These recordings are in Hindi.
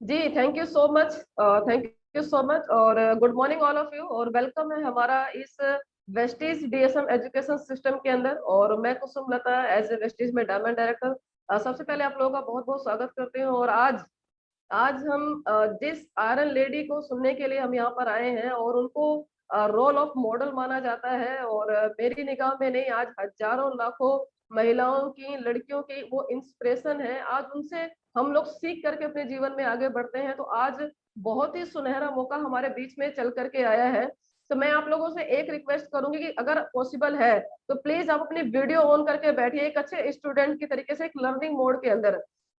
Ji thank you so much. Thank you so much और good morning all of you और वेलकम है हमारा इस वेस्टीज डीएसएम एजुकेशन सिस्टम के अंदर। और मैं कुसुम लता एज ए वेस्टीज में डायमंड डायरेक्टर सबसे पहले आप लोगों का बहुत बहुत स्वागत करते हैं। और आज आज हम जिस आयरन लेडी को सुनने के लिए हम यहाँ पर आए हैं और उनको रोल ऑफ मॉडल माना जाता है। और मेरी निगाह में नहीं, आज हजारों लाखों महिलाओं की, लड़कियों की वो इंस्पिरेशन है। आज उनसे हम लोग सीख करके अपने जीवन में आगे बढ़ते हैं। तो आज बहुत ही सुनहरा मौका हमारे बीच में चल करके आया है। तो मैं आप लोगों से एक रिक्वेस्ट करूंगी कि अगर पॉसिबल है तो प्लीज आप अपनी वीडियो ऑन करके बैठिए, एक अच्छे स्टूडेंट की तरीके से, एक लर्निंग मोड के अंदर।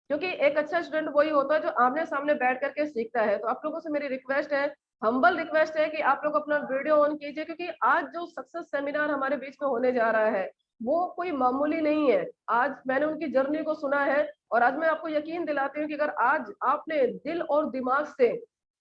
क्योंकि एक अच्छा स्टूडेंट वही होता है जो आमने सामने बैठ करके सीखता है। तो आप लोगों से मेरी रिक्वेस्ट है, हम्बल रिक्वेस्ट है कि आप लोग अपना वीडियो ऑन कीजिए, क्योंकि आज जो सक्सेस सेमिनार हमारे बीच में होने जा रहा है वो कोई मामूली नहीं है। आज मैंने उनकी जर्नी को सुना है और आज मैं आपको यकीन दिलाती हूँ कि अगर आज आपने दिल और दिमाग से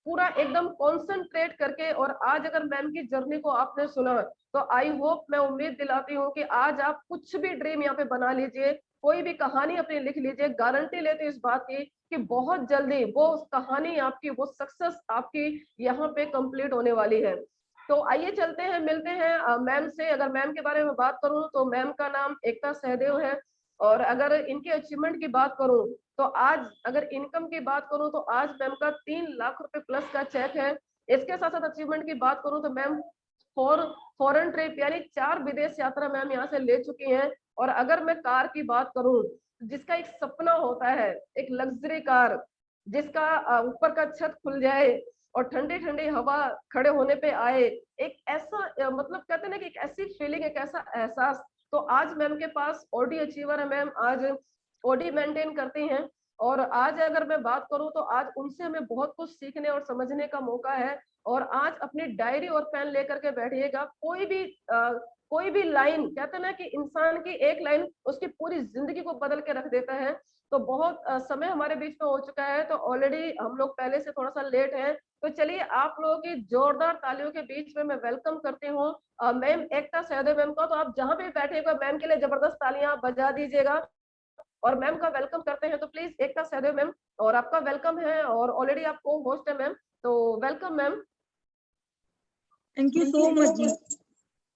पूरा एकदम कॉन्सेंट्रेट करके और आज अगर मैम की जर्नी को आपने सुना, तो आई होप, मैं उम्मीद दिलाती हूँ कि आज आप कुछ भी ड्रीम यहाँ पे बना लीजिए, कोई भी कहानी अपनी लिख लीजिए। गारंटी लेते इस बात की कि बहुत जल्दी वो कहानी आपकी, वो सक्सेस आपकी यहाँ पे कंप्लीट होने वाली है। तो आइए चलते हैं, मिलते हैं मैम से। अगर मैम के बारे में बात करूं तो मैम का नाम एकता सहदेव है। और अगर इनके अचीवमेंट की बात करूं तो आज, अगर इनकम की बात करूं तो आज मैम का 3 लाख रुपए प्लस का चेक है। इसके साथ साथ अचीवमेंट की बात करूं तो मैम फॉरेन ट्रिप यानी 4 विदेश यात्रा मैम यहाँ से ले चुकी हैं। और अगर मैं कार की बात करूं, जिसका एक सपना होता है, एक लग्जरी कार जिसका ऊपर का छत खुल जाए और ठंडी ठंडी हवा खड़े होने पे आए, एक ऐसा मतलब कहते हैं ना कि एक ऐसी फीलिंग, एक ऐसा एहसास। तो आज मैम के पास ऑडी अचीवर है। मैम आज ऑडी मेंटेन करती हैं। और आज अगर मैं बात करूं तो आज उनसे हमें बहुत कुछ सीखने और समझने का मौका है। और आज अपनी डायरी और पेन लेकर के बैठिएगा। कोई भी लाइन, कहते हैं ना कि इंसान की एक लाइन उसकी पूरी जिंदगी को बदल के रख देता है। तो बहुत समय हमारे बीच में हो चुका है, तो ऑलरेडी हम लोग पहले से थोड़ा सा लेट हैं। तो चलिए आप लोगों की जोरदार तालियों के बीच में मैं वेलकम करती हूँ मैम एकता सहदेव मैम का। तो आप जहां भी बैठेगा मैम के लिए जबरदस्त तालियां बजा दीजिएगा और मैम का वेलकम करते हैं। तो प्लीज एकता सहदेव मैम, और आपका वेलकम है और ऑलरेडी आप को होस्ट है मैम। तो welcome ma'am. Thank you so much जी।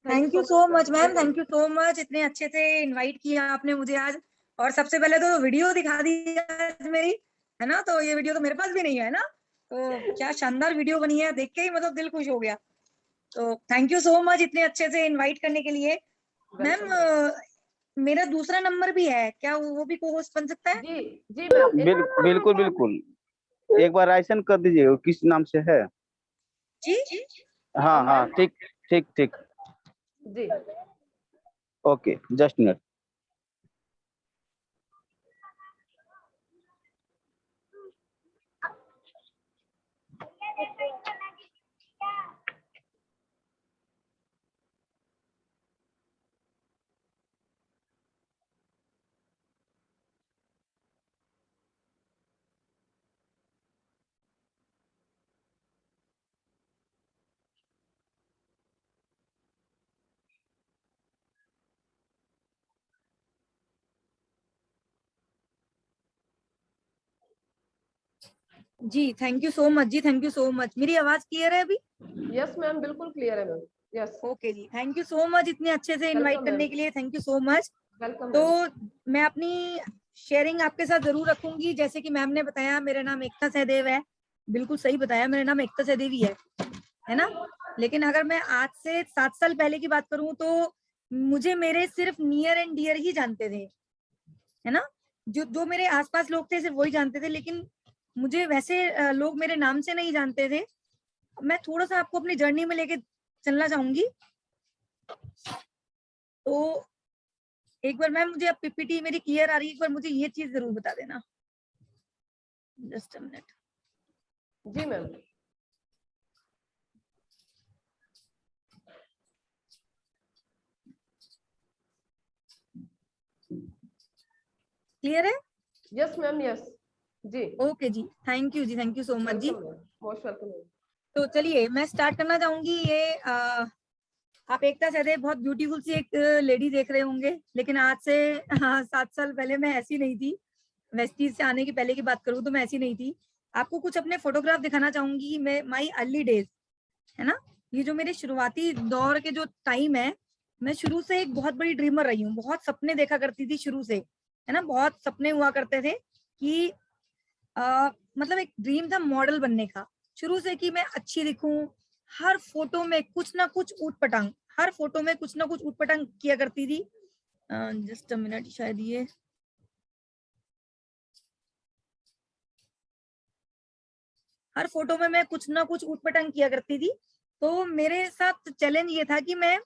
Thank you so much ma'am, thank you so much. इतने अच्छे से इनवाइट किया आपने मुझे आज। और सबसे पहले तो वीडियो दिखा दी आज मेरी, है ना। तो ये वीडियो तो मेरे पास भी नहीं है ना, तो क्या शानदार वीडियो बनी है, देख के ही मतलब दिल खुश हो गया। तो थैंक यू सो मच इतने अच्छे से इनवाइट करने के लिए। मैम मेरा दूसरा नंबर भी है क्या, वो भी को होस्ट बन सकता है? जी जी मैम, बिल्कुल बिल्कुल। एक बार राइसन कर दीजिए किस नाम से है। जी हाँ हाँ, ठीक ठीक ठीक। जी ओके, जस्ट मिनट। जी थैंक यू सो मच जी, थैंक यू सो मच। मेरी आवाज क्लियर है अभी? यस मैम, बिल्कुल क्लियर है मैम। यस, ओके जी, थैंक यू सो मच इतने अच्छे से इनवाइट वेलकम करने मैम। के लिए, thank you so much. Welcome तो मैम। मैं अपनी शेयरिंग आपके साथ जरूर रखूंगी। जैसे कि मैम ने बताया मेरा नाम एकता सहदेव है, बिल्कुल सही बताया, मेरा नाम एकता सहदेव ही है ना। लेकिन अगर मैं आज से 7 साल पहले की बात करूं तो मुझे मेरे सिर्फ नियर एंड डियर ही जानते थे, है ना। जो जो मेरे आसपास लोग थे सिर्फ वही जानते थे, लेकिन मुझे वैसे लोग मेरे नाम से नहीं जानते थे। मैं थोड़ा सा आपको अपनी जर्नी में लेके चलना चाहूंगी। तो एक बार मैम, मुझे अब पीपीटी मेरी क्लियर आ रही है, एक बार मुझे ये चीज जरूर बता देना, जस्ट अ मिनट। जी मैम। क्लियर है? Yes ma'am, yes. जी ओके जी, थैंक यू जी, थैंक यू सो मच जी। Welcome ma'am, most welcome ma'am. तो चलिए मैं स्टार्ट करना चाहूंगी। ये आप एकता सहदेव बहुत ब्यूटीफुल सी एक लेडी देख रहे होंगे, लेकिन आज से 7 साल पहले मैं ऐसी नहीं थी। वेस्टीज से आने की पहले की बात करूँ तो मैं ऐसी नहीं थी। आपको कुछ अपने फोटोग्राफ दिखाना चाहूंगी, मैं माई अर्ली डेज, है ना, ये जो मेरे शुरुआती दौर के जो टाइम है, मैं शुरू से एक बहुत बड़ी ड्रीमर रही हूँ, बहुत सपने देखा करती थी शुरू से, है ना, बहुत सपने हुआ करते थे कि मतलब एक ड्रीम था मॉडल बनने का शुरू से, कि मैं अच्छी दिखूं, हर फोटो में कुछ ना कुछ ऊट पटांग, हर फोटो में कुछ ना कुछ ऊट पटांग किया करती थी। जस्ट अ मिनट, शायद ये हर फोटो में मैं कुछ ना कुछ ऊटपटांग किया करती थी। तो मेरे साथ चैलेंज ये था कि मैं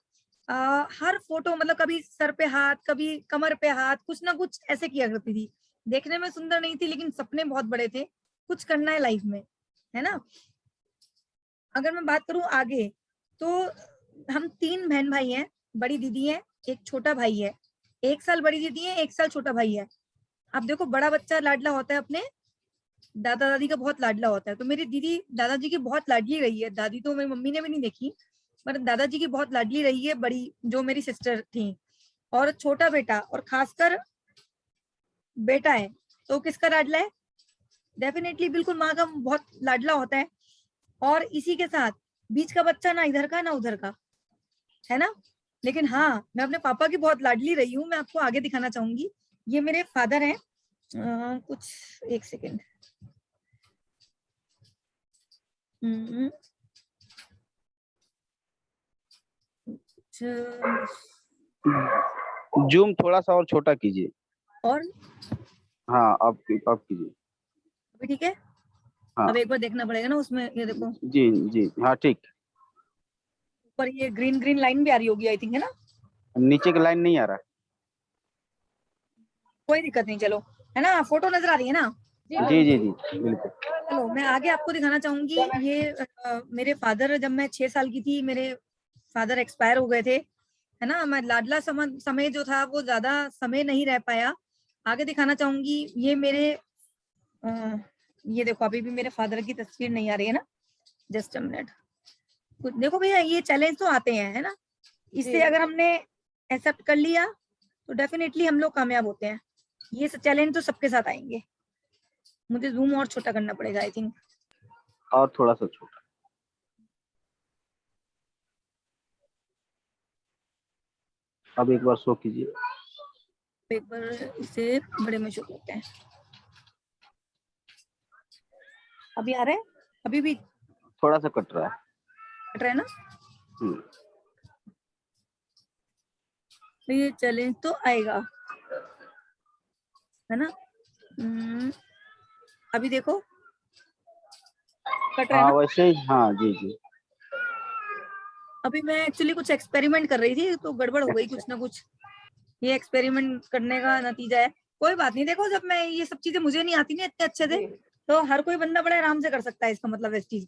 हर फोटो मतलब कभी सर पे हाथ, कभी कमर पे हाथ, कुछ ना कुछ ऐसे किया करती थी। देखने में सुंदर नहीं थी, लेकिन सपने बहुत बड़े थे, कुछ करना है लाइफ में, है ना। अगर मैं बात करूं आगे, तो हम 3 बहन भाई हैं, बड़ी दीदी है, एक छोटा भाई है, 1 साल बड़ी दीदी है, 1 साल छोटा भाई है। अब देखो, बड़ा बच्चा लाडला होता है, अपने दादा दादी का बहुत लाडला होता है, तो मेरी दीदी दादाजी की बहुत लाडली रही है। दादी तो मेरी मम्मी ने भी नहीं देखी, पर दादाजी की बहुत लाडली रही है, बड़ी जो मेरी सिस्टर थी। और छोटा बेटा और खासकर बेटा है, तो किसका लाडला है? डेफिनेटली बिल्कुल माँ का बहुत लाडला होता है। और इसी के साथ बीच का बच्चा ना इधर का ना उधर का, है ना। लेकिन हाँ, मैं अपने पापा की बहुत लाडली रही हूँ, मैं आपको आगे दिखाना चाहूंगी। ये मेरे फादर हैं, कुछ 1 सेकेंड। जूम थोड़ा सा और छोटा कीजिए। और हाँ, अब कीजिए। अभी ठीक है? हाँ अब एक बार देखना पड़ेगा ना उसमें, ये देखो जी जी, हाँ ठीक। ऊपर ये ग्रीन ग्रीन लाइन भी आ रही होगी, आई थिंक, है ना। नीचे की लाइन नहीं आ रहा। कोई दिक्कत नहीं, चलो, है ना, फोटो नजर आ रही है ना। जी जी जी, बिल्कुल। चलो, मैं आगे आपको दिखाना चाहूंगी। ये मेरे फादर, जब मैं 6 साल की थी, मेरे फादर एक्सपायर हो गए थे, है ना। मैं लाडला समय जो था वो ज्यादा समय नहीं रह पाया। आगे दिखाना चाहूंगी, ये मेरे ये देखो, अभी भी मेरे फादर की तस्वीर नहीं आ रही है ना, जस्ट अ मिनट। देखो भैया, ये चैलेंज तो आते हैं, है ना, इससे अगर हमने एक्सेप्ट कर लिया तो डेफिनेटली हम लोग कामयाब होते हैं। ये चैलेंज तो सबके साथ आएंगे। मुझे जूम और छोटा करना पड़ेगा, आई थिंक। और थोड़ा सा छोटा। अब एक बार शो कीजिए। एक बार इसे बड़े में शो करते हैं। अभी आ रहा है? अभी भी थोड़ा सा कट रहा है। कट रहा है ना। हम्म। तो ये चैलेंज तो आएगा, है ना। अभी देखो, कट रहा है हाँ ना। वैसे ही, हाँ जी जी। अभी मैं एक्चुअली कुछ एक्सपेरिमेंट कर रही थी, तो गड़बड़ हो गई अच्छा। कुछ ना कुछ। ये एक्सपेरिमेंट करने का नतीजा है। कोई बात नहीं, देखो, जब मैं ये सब चीजें मुझे नहीं आती ना इतने अच्छे से, तो हर कोई बंदा बड़े आराम से कर सकता है, इसका मतलब इस चीज,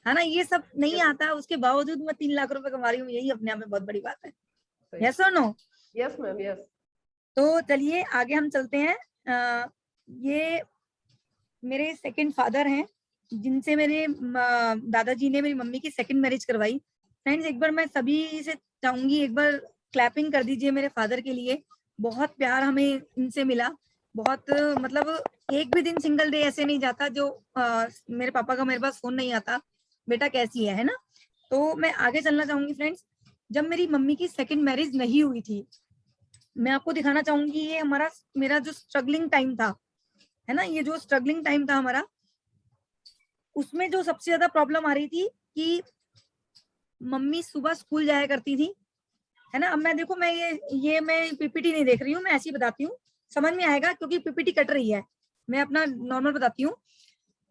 है ना। ये सब नहीं आता, उसके बावजूद मैं 3 लाख रुपए कमा रही हूँ, यही अपने आप में बहुत बड़ी बात है। यस और नो? Yes ma'am, yes. तो चलिए आगे हम चलते हैं। ये मेरे सेकंड फादर हैं, जिनसे मेरे दादाजी ने मेरी मम्मी की सेकंड मैरिज करवाई। फ्रेंड्स, एक बार मैं सभी से चाहूंगी, एक बार क्लैपिंग कर दीजिए मेरे फादर के लिए। बहुत प्यार हमें इनसे मिला, बहुत मतलब एक भी दिन सिंगल डे ऐसे नहीं जाता जो मेरे पापा का मेरे पास फोन नहीं आता, बेटा कैसी है ना। तो मैं आगे चलना चाहूंगी फ्रेंड्स। जब मेरी मम्मी की सेकंड मैरिज नहीं हुई थी, मैं आपको दिखाना चाहूंगी, ये मेरा जो स्ट्रगलिंग टाइम था, है ना, ये जो स्ट्रगलिंग टाइम था हमारा, उसमें जो सबसे ज्यादा प्रॉब्लम आ रही थी कि मम्मी सुबह स्कूल जाया करती थी, है ना। अब मैं देखो, मैं मैं पीपीटी नहीं देख रही हूँ, मैं ऐसी बताती हूँ, समझ में आएगा, क्योंकि पीपीटी कट रही है। मैं अपना नॉर्मल बताती हूँ।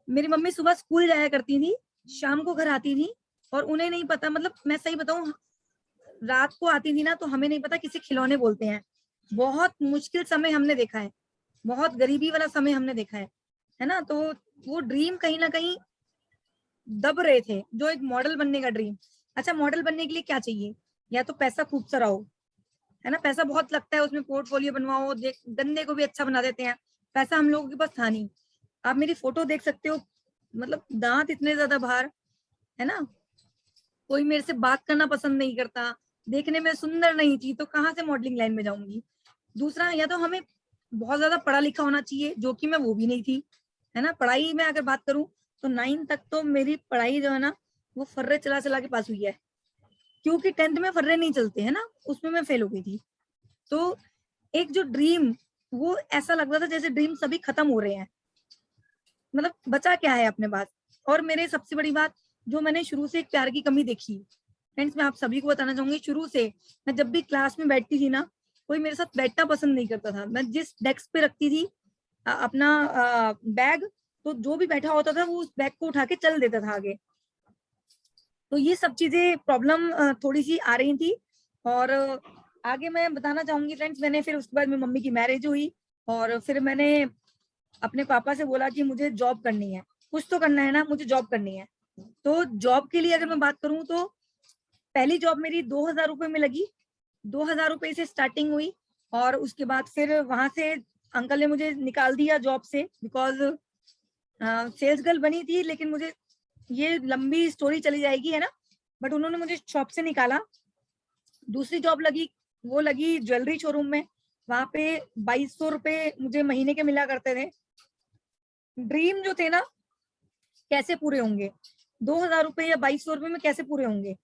मेरी मम्मी सुबह स्कूल जाया करती थी, शाम को घर आती थी, और उन्हें नहीं पता, मतलब मैं सही बताऊं, रात को आती थी ना, तो हमें नहीं पता किसे खिलौने बोलते हैं। बहुत मुश्किल समय हमने देखा है, बहुत गरीबी वाला समय हमने देखा है ना। तो वो ड्रीम कहीं ना कहीं दब रहे थे, जो एक मॉडल बनने का ड्रीम। अच्छा, मॉडल बनने के लिए क्या चाहिए? या तो पैसा खूब सारा हो, है ना, पैसा बहुत लगता है, उसमें पोर्टफोलियो बनवाओ, गंदे को भी अच्छा बना देते हैं। पैसा हम लोगों के पास था नहीं। आप मेरी फोटो देख सकते हो, मतलब दांत इतने ज्यादा बाहर, है ना। कोई मेरे से बात करना पसंद नहीं करता, देखने में सुंदर नहीं थी, तो कहाँ से मॉडलिंग लाइन में जाऊंगी। दूसरा, या तो हमें बहुत ज्यादा पढ़ा लिखा होना चाहिए, जो कि मैं वो भी नहीं थी, है ना। पढ़ाई में अगर बात करूं तो 9 तक तो मेरी पढ़ाई जो है ना वो फर्रे चला चला के पास हुई है, क्योंकि 10th में फर्रे नहीं चलते है ना, उसमें मैं फेल हो गई थी। तो एक जो ड्रीम, वो ऐसा लग रहा था जैसे ड्रीम सभी खत्म हो रहे हैं, मतलब बचा क्या है अपने पास। और मेरे सबसे बड़ी बात, जो मैंने शुरू से एक प्यार की कमी देखी फ्रेंड्स, मैं आप सभी को बताना चाहूंगी, शुरू से मैं जब भी क्लास में बैठती थी ना, कोई मेरे साथ बैठना पसंद नहीं करता था। मैं जिस डेस्क पे रखती थी अपना बैग, तो जो भी बैठा होता था वो उस बैग को उठा के चल देता था आगे। तो ये सब चीजें प्रॉब्लम थोड़ी सी आ रही थी। और आगे मैं बताना चाहूंगी फ्रेंड्स, मैंने फिर उसके बाद मेरी मम्मी की मैरिज हुई, और फिर मैंने अपने पापा से बोला कि मुझे जॉब करनी है, कुछ तो करना है ना, मुझे जॉब करनी है। तो जॉब के लिए अगर मैं बात करूं तो पहली जॉब मेरी 2000 रुपए में लगी, 2000 रुपए से स्टार्टिंग हुई। और उसके बाद फिर वहां से अंकल ने मुझे निकाल दिया जॉब से, बिकॉज सेल्स गर्ल बनी थी, लेकिन मुझे, ये लंबी स्टोरी चली जाएगी है ना, बट उन्होंने मुझे शॉप से निकाला। दूसरी जॉब लगी, वो लगी ज्वेलरी शोरूम में। वहां पे 2200 रुपए मुझे महीने के मिला करते थे। ड्रीम जो थे ना, कैसे पूरे होंगे, 2000 रुपए या 2200 रुपए में कैसे पूरे होंगे।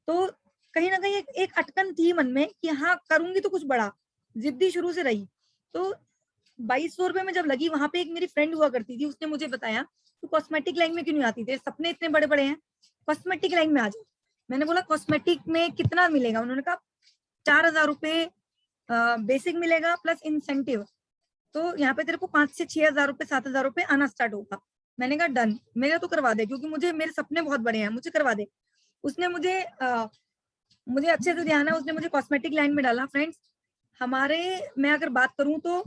तो कहीं ना कहीं एक अटकन थी मन में कि हाँ करूंगी तो कुछ बड़ा, जिद्दी शुरू से रही। तो 2200 रुपए में जब लगी, वहां पे एक मेरी फ्रेंड हुआ करती थी, उसने मुझे बताया तो कॉस्मेटिक लाइन में क्यों नहीं आती, तेरे सपने इतने बड़े बड़े हैं, कॉस्मेटिक लाइन में आ जा। मैंने बोला कॉस्मेटिक में कितना मिलेगा, उन्होंने कहा 4000 रुपए बेसिक मिलेगा प्लस इंसेंटिव, तो यहाँ पे तेरे को 5 से 6000 रुपए 7000 रुपए आना स्टार्ट होगा। मैंने कहा डन, मेरा तो करवा दे, क्योंकि मुझे मेरे सपने बहुत बड़े हैं, मुझे करवा दे। उसने मुझे अच्छे से ध्यान है, उसने मुझे कॉस्मेटिक लाइन में डाला फ्रेंड्स। हमारे, मैं अगर बात करूं तो,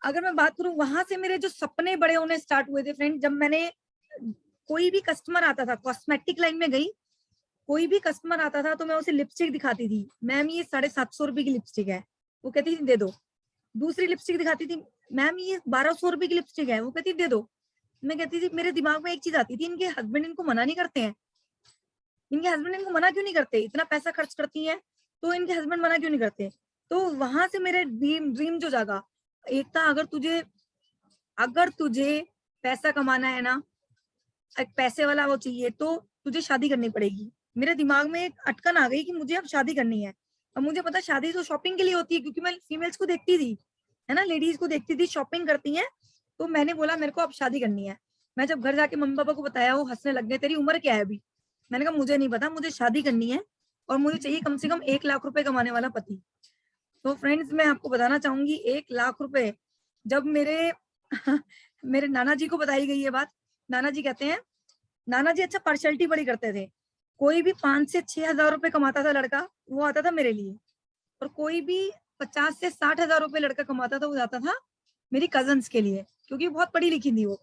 अगर मैं बात करूं वहां से मेरे जो सपने बड़े होने स्टार्ट हुए थे फ्रेंड, जब मैंने, कोई भी कस्टमर आता था, कॉस्मेटिक लाइन में गई, कोई भी कस्टमर आता था तो मैं उसे लिपस्टिक दिखाती थी, मैम ये 750 रुपए की लिपस्टिक है, वो कहती थी दे दो। दूसरी लिपस्टिक दिखाती थी, मैम ये 1200 रुपए की लिपस्टिक है, वो कहती दे दो। मैं कहती थी, मेरे दिमाग में एक चीज आती थी, इनके हस्बैंड इनको मना नहीं करते हैं, इनके हस्बैंड इनको मना क्यों नहीं करते, इतना पैसा खर्च करती हैं तो इनके हस्बैंड मना क्यों नहीं करते। तो वहां से मेरे ड्रीम जो जागा, एक था, अगर तुझे पैसा कमाना है ना, एक पैसे वाला वो चाहिए, तो तुझे शादी करनी पड़ेगी। मेरे दिमाग में एक अटकन आ गई कि मुझे अब शादी करनी है। और मुझे पता शादी तो शॉपिंग के लिए होती है, क्योंकि मैं फीमेल्स को देखती थी, है ना, लेडीज को देखती थी शॉपिंग करती हैं। तो मैंने बोला मेरे को अब शादी करनी है। मैं जब घर जाके मम्मी पापा को बताया, वो हंसने लग गए, तेरी उम्र क्या है अभी। मैंने कहा मुझे नहीं पता, मुझे शादी करनी है, और मुझे चाहिए कम से कम 1 लाख रुपए कमाने वाला पति। तो फ्रेंड्स, मैं आपको बताना चाहूंगी, 1 लाख रुपए जब मेरे मेरे नाना जी को बताई गई ये बात, नाना जी कहते हैं, नाना जी अच्छा पार्शलिटी बड़ी करते थे, कोई भी 5 से 6 हजार रुपए कमाता था लड़का, वो आता था मेरे लिए। और कोई भी 50 से 60 हजार रुपए लड़का कमाता था, वो जाता था मेरी कजन्स के लिए, क्योंकि बहुत पढ़ी लिखी थी वो।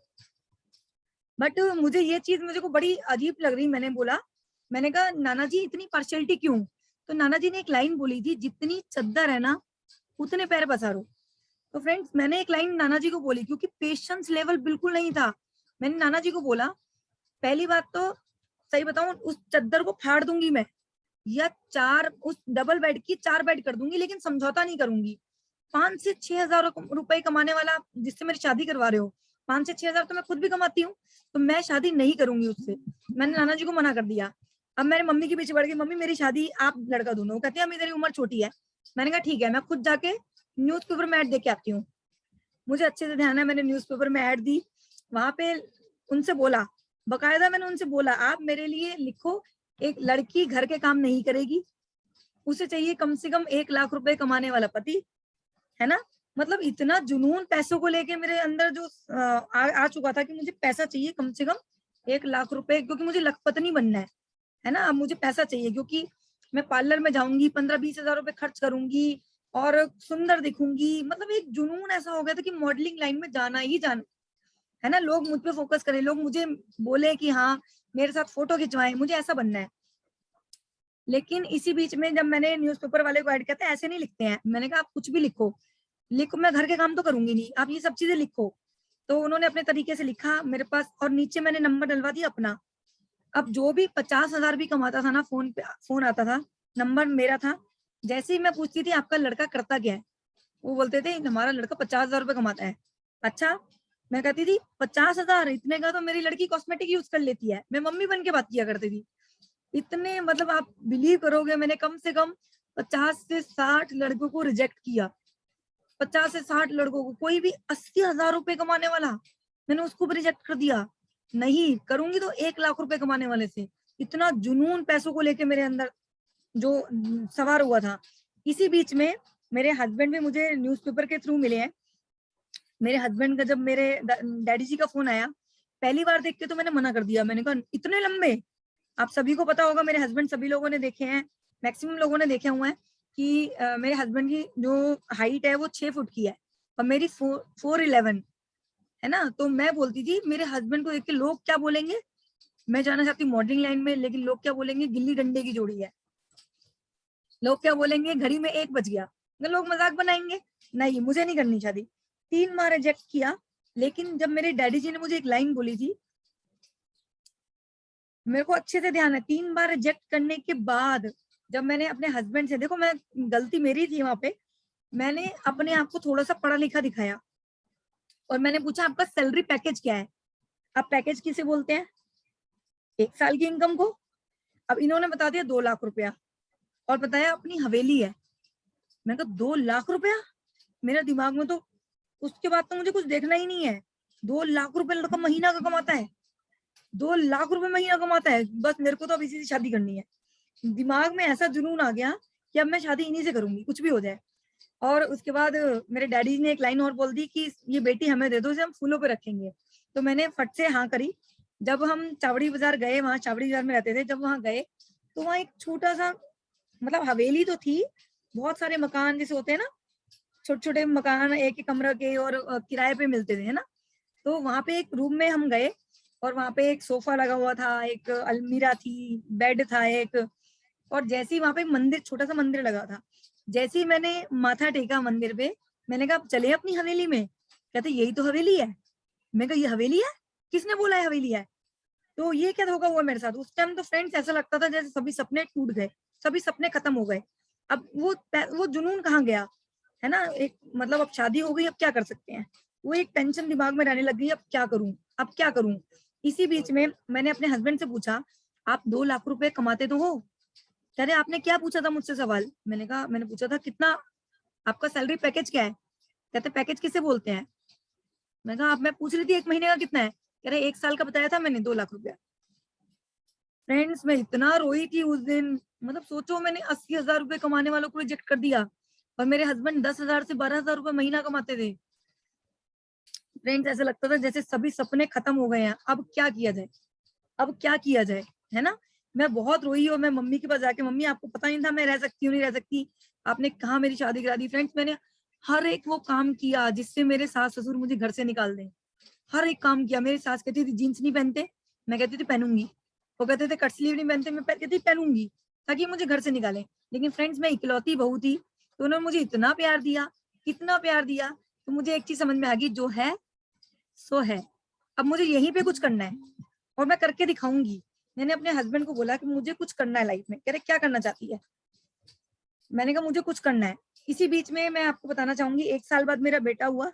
बट मुझे ये चीज मुझे को बड़ी अजीब लग रही। मैंने कहा नाना जी इतनी पार्शलिटी क्यों। तो नाना जी ने एक लाइन बोली थी, जितनी चद्दर है ना उतने पैर पसारो। तो फ्रेंड्स, मैंने एक लाइन नाना जी को बोली, क्योंकि पेशेंस लेवल बिल्कुल नहीं था। मैंने नाना जी को बोला, पहली बात तो सही बताऊं, उस चद्दर को फाड़ दूंगी मैं, या उस डबल बेड की 4 बेड कर दूंगी, लेकिन समझौता नहीं करूंगी। 5 से 6 हजार रुपए कमाने वाला जिससे मेरी शादी करवा रहे हो, 5 से 6 हजार तो मैं खुद भी कमाती हूँ, तो मैं शादी नहीं करूंगी उससे। मैंने नाना जी को मना कर दिया। अब मेरी मम्मी के पीछे पड़ गई, मम्मी मेरी शादी आप लड़का ढूंढो। कहते हैं अभी तेरी उम्र छोटी है। मैंने कहा ठीक है, मैं खुद जाके न्यूज़पेपर में ऐड दे के आती हूँ। मुझे अच्छे से ध्यान है, मैंने न्यूज़पेपर में ऐड दी, वहां पे उनसे बोला, बकायदा मैंने उनसे बोला, आप मेरे लिए लिखो, एक लड़की घर के काम नहीं करेगी, उसे चाहिए कम से कम 1 लाख रुपए कमाने वाला पति, है ना। मतलब इतना जुनून पैसों को लेके मेरे अंदर जो आ चुका था कि मुझे पैसा चाहिए कम से कम 1 लाख रुपए, क्योंकि मुझे लखपति बनना है ना। अब मुझे पैसा चाहिए, क्योंकि मैं पार्लर में जाऊंगी, 15-20 हजार रुपए खर्च करूंगी और सुंदर दिखूंगी। मतलब एक जुनून ऐसा हो गया था कि मॉडलिंग लाइन में जाना ही जाना है ना, लोग मुझ पे फोकस करें, लोग मुझे बोले कि हाँ मेरे साथ फोटो खिंचवाएं, मुझे ऐसा बनना है। लेकिन इसी बीच में जब मैंने न्यूज़पेपर वाले को ऐड किया था, ऐसे नहीं लिखते हैं, मैंने कहा आप कुछ भी लिखो, मैं घर के काम तो करूंगी नहीं, आप ये सब चीजें लिखो। तो उन्होंने अपने तरीके से लिखा मेरे पास, और नीचे मैंने नंबर डलवा दिया अपना। अब जो भी 50 हजार भी कमाता था ना, फोन पे फोन आता था, नंबर मेरा था। जैसे ही मैं पूछती थी आपका लड़का करता क्या है, वो बोलते थे हमारा लड़का 50 हजार रुपये कमाता है। अच्छा, मैं कहती थी 50,000, इतने का तो मेरी लड़की कॉस्मेटिक यूज कर लेती है। मैं मम्मी बन के बात किया करती थी। इतने मतलब आप बिलीव करोगे, मैंने कम से कम 50 से 60 लड़कों को रिजेक्ट किया। 50 से 60 लड़कों को, कोई भी 80,000 रुपए कमाने वाला, मैंने उसको भी रिजेक्ट कर दिया। नहीं करूंगी तो 1 लाख रुपए कमाने वाले से। इतना जुनून पैसों को लेके मेरे अंदर जो सवार हुआ था। इसी बीच में मेरे हस्बैंड भी मुझे न्यूज़पेपर के थ्रू मिले हैं। मेरे हस्बैंड का जब मेरे डैडी जी का फोन आया, पहली बार देख के तो मैंने मना कर दिया। मैंने कहा इतने लंबे, आप सभी को पता होगा, मेरे हस्बैंड सभी लोगों ने देखे हैं, मैक्सिमम लोगों ने देखे हुए हैं कि मेरे हस्बैंड की जो हाइट है वो 6 फुट की है और मेरी 4'11" है ना। तो मैं बोलती थी मेरे हस्बैंड को देख के लोग क्या बोलेंगे, मैं जाना चाहती हूँ मॉडलिंग लाइन में, लेकिन लोग क्या बोलेंगे, गिल्ली डंडे की जोड़ी है। लोग क्या बोलेंगे, घड़ी में 1 बज गया, लोग मजाक बनाएंगे। नहीं, मुझे नहीं करनी शादी। 3 बार रिजेक्ट किया। लेकिन जब मेरे डैडी जी ने मुझे एक लाइन बोली थी, मेरे को अच्छे से ध्यान है, 3 बार रिजेक्ट करने के बाद जब मैंने अपने हस्बैंड से, देखो मैं, गलती मेरी थी वहां पे, मैंने अपने आप को थोड़ा सा पढ़ा लिखा दिखाया और मैंने पूछा आपका सैलरी पैकेज क्या है। आप पैकेज किसे बोलते हैं, 1 साल की इनकम को। अब इन्होंने बता दिया 2 लाख रुपया और बताया अपनी हवेली है। मैं कहा 2 लाख रुपया, मेरा दिमाग में तो उसके बाद तो मुझे कुछ देखना ही नहीं है। 2 लाख रुपए लड़का महीना का कमाता है, 2 लाख रुपए महीना कमाता है, बस मेरे को तो अब इसी से शादी करनी है। दिमाग में ऐसा जुनून आ गया कि अब मैं शादी इन्हीं से करूंगी, कुछ भी हो जाए। और उसके बाद मेरे डैडी ने एक लाइन और बोल दी कि ये बेटी हमें दे दो, इसे हम फूलों पे रखेंगे। तो मैंने फट से हाँ करी। जब हम चावड़ी बाजार गए, वहां चावड़ी बाजार में रहते थे, जब वहां गए तो वहां एक छोटा सा, मतलब हवेली तो थी, बहुत सारे मकान जैसे होते हैं ना, छोटे छोटे मकान, एक एक कमरा के, और किराए पे मिलते थे, है ना। तो वहां पे एक रूम में हम गए और वहां पे एक सोफा लगा हुआ था, एक अलमीरा थी, बेड था एक। और जैसे ही वहां पे मंदिर, छोटा सा मंदिर लगा था, जैसे ही मैंने माथा टेका मंदिर पे, मैंने कहा अब चले अपनी हवेली में। कहते यही तो हवेली है। मैं कहा ये हवेली है, किसने बोला है हवेली है। तो ये क्या धोखा हुआ मेरे साथ। उस टाइम तो फ्रेंड्स ऐसा लगता था जैसे सभी सपने टूट गए, सभी सपने खत्म हो गए। अब वो जुनून कहाँ गया, है ना। एक मतलब अब शादी हो गई, अब क्या कर सकते हैं, वो एक टेंशन दिमाग में रहने लग गई, अब क्या करूं, अब क्या करूं। इसी बीच में मैंने अपने हस्बैंड से पूछा, आप 2 लाख रुपए कमाते तो हो। कह रहे आपने क्या पूछा था मुझसे सवाल। मैंने कहा मैंने पूछा था कितना आपका सैलरी पैकेज क्या है। कहते पैकेज किसे बोलते हैं। मैं कहा आप, मैं पूछ रही थी 1 महीने का कितना है। कह रहे 1 साल का बताया था मैंने, 2 लाख रुपया। फ्रेंड्स मैं इतना रोई थी उस दिन, मतलब सोचो मैंने 80,000 रुपए कमाने वालों को रिजेक्ट कर दिया और मेरे हस्बैंड 10,000 से 12,000 रुपए महीना कमाते थे। फ्रेंड्स ऐसा लगता था जैसे सभी सपने खत्म हो गए हैं, अब क्या किया जाए, अब क्या किया जाए, है ना। मैं बहुत रोई और मैं मम्मी के पास जाके, मम्मी आपको पता नहीं था मैं रह सकती हूँ नहीं रह सकती, आपने कहा मेरी शादी करा दी। फ्रेंड्स मैंने हर एक वो काम किया जिससे मेरे सास ससुर मुझे घर से निकाल दें। हर एक काम किया। मेरी सास कहती थी जीन्स नहीं पहनते, मैं कहती थी पहनूंगी। वो कहते थे कट स्लीव नहीं पहनते, मैं कहती थी पहनूंगी, ताकि मुझे घर से निकालें। लेकिन फ्रेंड्स मैं इकलौती बहू थी, तो उन्होंने मुझे इतना प्यार दिया, इतना प्यार दिया। तो मुझे एक चीज समझ में आ गई, जो है सो है। अब मुझे यहीं पे कुछ करना है और मैं करके दिखाऊंगी। मैंने अपने हस्बैंड को बोला कि मुझे कुछ करना है लाइफ में। कह रहे क्या करना चाहती है। मैंने कहा मुझे कुछ करना है। इसी बीच में मैं आपको बताना चाहूंगी, 1 साल बाद मेरा बेटा हुआ।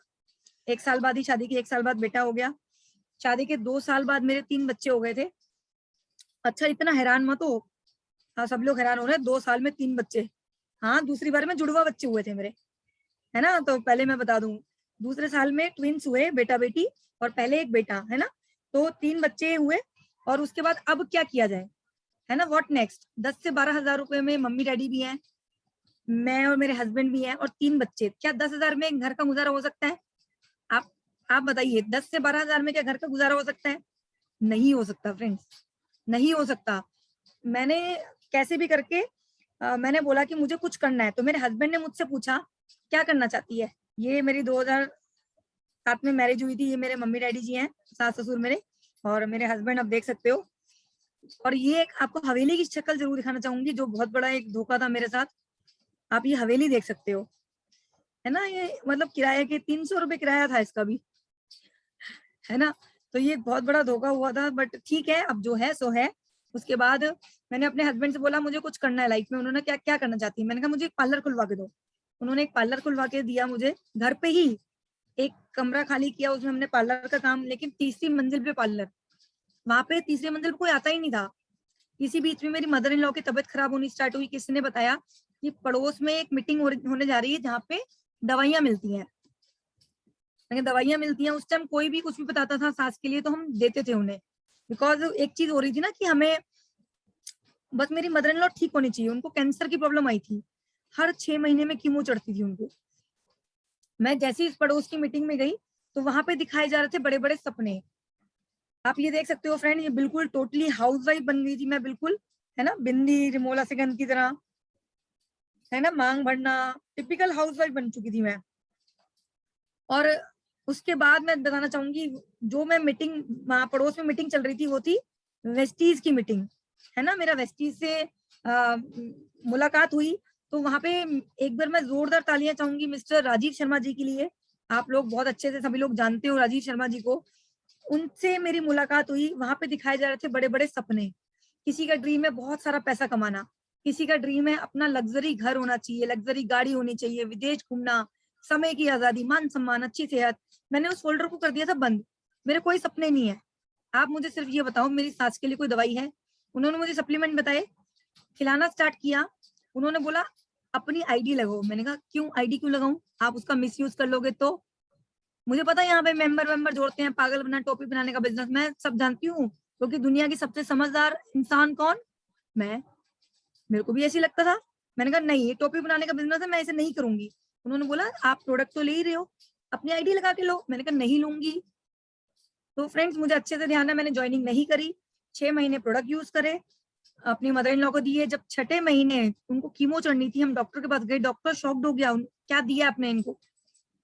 1 साल बाद ही शादी की, 1 साल बाद बेटा हो गया। शादी के 2 साल बाद मेरे 3 बच्चे हो गए थे। अच्छा इतना हैरान मत हो, हाँ सब लोग हैरान हो रहे हैं, 2 साल में 3 बच्चे। हाँ दूसरी बार में जुड़वा बच्चे हुए थे मेरे, है ना। तो पहले मैं बता दूं, दूसरे साल में ट्विंस हुए, बेटा बेटी, और पहले एक बेटा, है ना। तो 3 बच्चे हुए। और उसके बाद अब क्या किया जाए, है ना, व्हाट नेक्स्ट। 10 से 12,000 रुपए में मम्मी डैडी भी हैं, मैं और मेरे हस्बैंड भी हैं, और 3 बच्चे। क्या 10,000 में घर का गुजारा हो सकता है। आप आप बताइए, 10 से 12,000 में क्या घर का गुजारा हो सकता है। नहीं हो सकता फ्रेंड्स, नहीं हो सकता। मैंने कैसे भी करके मैंने बोला कि मुझे कुछ करना है। तो मेरे हस्बैंड ने मुझसे पूछा क्या करना चाहती है। ये मेरी 2007 में मैरिज हुई थी। ये मेरे मम्मी डैडी जी हैं, सास ससुर मेरे, और मेरे हस्बैंड, आप देख सकते हो। और ये एक आपको हवेली की शक्ल जरूर दिखाना चाहूंगी, जो बहुत बड़ा एक धोखा था मेरे साथ। आप ये हवेली देख सकते हो, है ना। ये मतलब किराए के 300 रुपए किराया था इसका भी, है ना। तो ये बहुत बड़ा धोखा हुआ था, बट ठीक है, अब जो है सो है। उसके बाद मैंने अपने हस्बैंड से बोला मुझे कुछ करना है लाइफ में। उन्होंने क्या क्या करना चाहती है। मैंने कहा मुझे एक पार्लर खुलवा के दो। उन्होंने एक पार्लर खुलवा के दिया मुझे, घर पे ही। एक कमरा खाली किया, उसमें हमने पार्लर का काम, लेकिन तीसरी मंजिल पे पार्लर, वहां पे तीसरी मंजिल पे कोई आता ही नहीं था। इसी बीच में मेरी मदर इन लॉ की तबीयत खराब होनी स्टार्ट हुई। किसी ने बताया कि पड़ोस में एक मीटिंग होने जा रही है जहाँ पे दवाइयां मिलती हैं। दवाइयां मिलती हैं, उस टाइम कोई भी कुछ भी बताता था सास के लिए तो हम देते थे उन्हें, बिकॉज एक चीज हो रही थी ना कि हमें बस मेरी मदर इन लॉ ठीक होनी चाहिए। उनको कैंसर की प्रॉब्लम आई थी, हर 6 महीने में कीमो चढ़ती थी उनको। मैं जैसे ही इस पड़ोस की मीटिंग में गई तो वहां पे दिखाए जा रहे थे बड़े बड़े सपने। आप ये देख सकते हो फ्रेंड, ये बिल्कुल टोटली हाउसवाइफ बन गई थी मैं, बिल्कुल, है ना, बिंदी रिमोला सेगन की तरह, है ना, मांग भरना, टिपिकल हाउसवाइफ बन चुकी थी मैं। और उसके बाद मैं बताना चाहूंगी, जो मैं मीटिंग वहां पड़ोस में मीटिंग चल रही थी वो थी वेस्टीज की मीटिंग, है ना। मेरा वेस्टीज से मुलाकात हुई, तो वहां पे एक बार मैं जोरदार तालियां चाहूंगी मिस्टर राजीव शर्मा जी के लिए। आप लोग बहुत अच्छे से सभी लोग जानते हो राजीव शर्मा जी को। उनसे मेरी मुलाकात हुई, वहां पे दिखाए जा रहे थे बड़े बड़े सपने। किसी का ड्रीम है बहुत सारा पैसा कमाना, किसी का ड्रीम है अपना लग्जरी घर होना चाहिए, लग्जरी गाड़ी होनी चाहिए, विदेश घूमना, समय की आजादी, मान सम्मान, अच्छी सेहत। मैंने उस फोल्डर को कर दिया था बंद, मेरे कोई सपने नहीं है। आप मुझे सिर्फ ये बताओ मेरी सास के लिए कोई दवाई है? उन्होंने मुझे सप्लीमेंट बताए, खिलाना स्टार्ट किया। उन्होंने बोला अपनी आईडी लगाओ। मैंने कहा क्यों आईडी क्यों लगाऊं, आप उसका मिसयूज कर लोगे तो? मुझे पता है यहाँ पे मेंबर जोड़ते हैं, पागल बना टोपी बनाने का बिजनेस, मैं सब जानती हूँ, क्योंकि दुनिया की सबसे समझदार इंसान कौन? मैं। मेरे को भी ऐसे लगता था। मैंने कहा नहीं, ये टोपी बनाने का बिजनेस है, मैं ऐसे नहीं करूंगी। उन्होंने बोला आप प्रोडक्ट तो ले ही रहे हो, अपनी आईडी लगा के लो। मैंने कहा नहीं लूंगी। तो फ्रेंड्स मुझे अच्छे से ध्यान है, मैंने ज्वाइनिंग नहीं करी, 6 महीने प्रोडक्ट यूज करे, अपनी मदर इन लॉ को दिए। जब छठे महीने उनको कीमो चढ़नी थी, हम डॉक्टर के पास गए, डॉक्टर शॉक्ड हो गया, क्या दिया आपने इनको?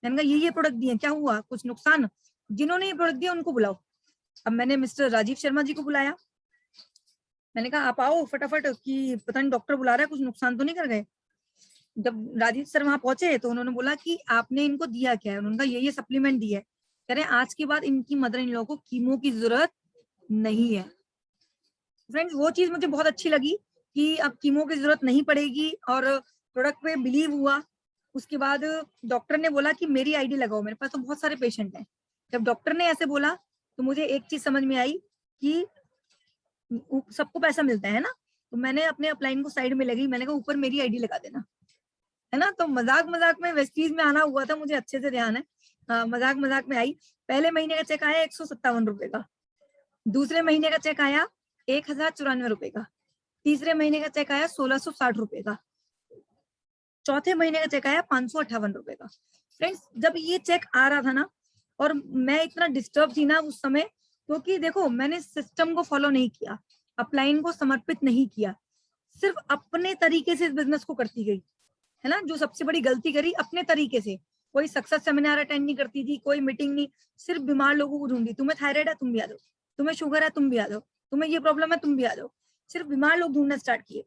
मैंने कहा ये प्रोडक्ट दिए, क्या हुआ, कुछ नुकसान? जिन्होंने ये प्रोडक्ट दिया उनको बुलाओ। अब मैंने मिस्टर राजीव शर्मा जी को बुलाया, मैंने कहा आप आओ फटाफट, कि पता नहीं डॉक्टर बुला रहा है, कुछ नुकसान तो नहीं कर गए? जब राजीव सर वहां पहुंचे तो उन्होंने बोला कि आपने इनको दिया क्या है? उन्होंने कहा ये सप्लीमेंट दिया है। कह रहे आज के बाद इनकी मदर इन लॉ को कीमो की जरूरत नहीं है। फ्रेंड्स वो चीज मुझे बहुत अच्छी लगी कि अब कीमो की जरूरत नहीं पड़ेगी, और प्रोडक्ट पे बिलीव हुआ। उसके बाद डॉक्टर ने बोला कि मेरी आईडी लगाओ, मेरे पास तो बहुत सारे पेशेंट हैं। जब डॉक्टर ने ऐसे बोला तो मुझे एक चीज समझ में आई कि सबको पैसा मिलता है ना, तो मैंने अपने अपलाइन को साइड में लगी, मैंने कहा ऊपर मेरी आईडी लगा देना, है ना। तो मजाक मजाक में वेस्टीज में आना हुआ था, मुझे अच्छे से ध्यान है, मजाक मजाक में आई। पहले महीने का चेक आया 157 रुपए का, दूसरे महीने का चेक आया 1094 रुपए का, तीसरे महीने का चेक आया 1660 रुपए का, चौथे महीने का चेक आया 558 रुपए का। फ्रेंड्स जब ये चेक आ रहा था ना, और मैं इतना डिस्टर्ब थी ना उस समय, क्योंकि देखो मैंने सिस्टम को फॉलो नहीं किया, अपलाइन को समर्पित नहीं किया, सिर्फ अपने तरीके से इस बिजनेस को करती गई, है ना। जो सबसे बड़ी गलती करी, अपने तरीके से। कोई सक्सेस सेमिनार अटेंड नहीं करती थी, कोई मीटिंग नहीं, सिर्फ बीमार लोगों को ढूंढी, तुम्हें थायराइड है तुम भी आ जाओ, तुम्हें शुगर है तुम भी आ जाओ, तुम्हें ये प्रॉब्लम है तुम भी आ जाओ। सिर्फ बीमार लोग ढूंढना स्टार्ट किए,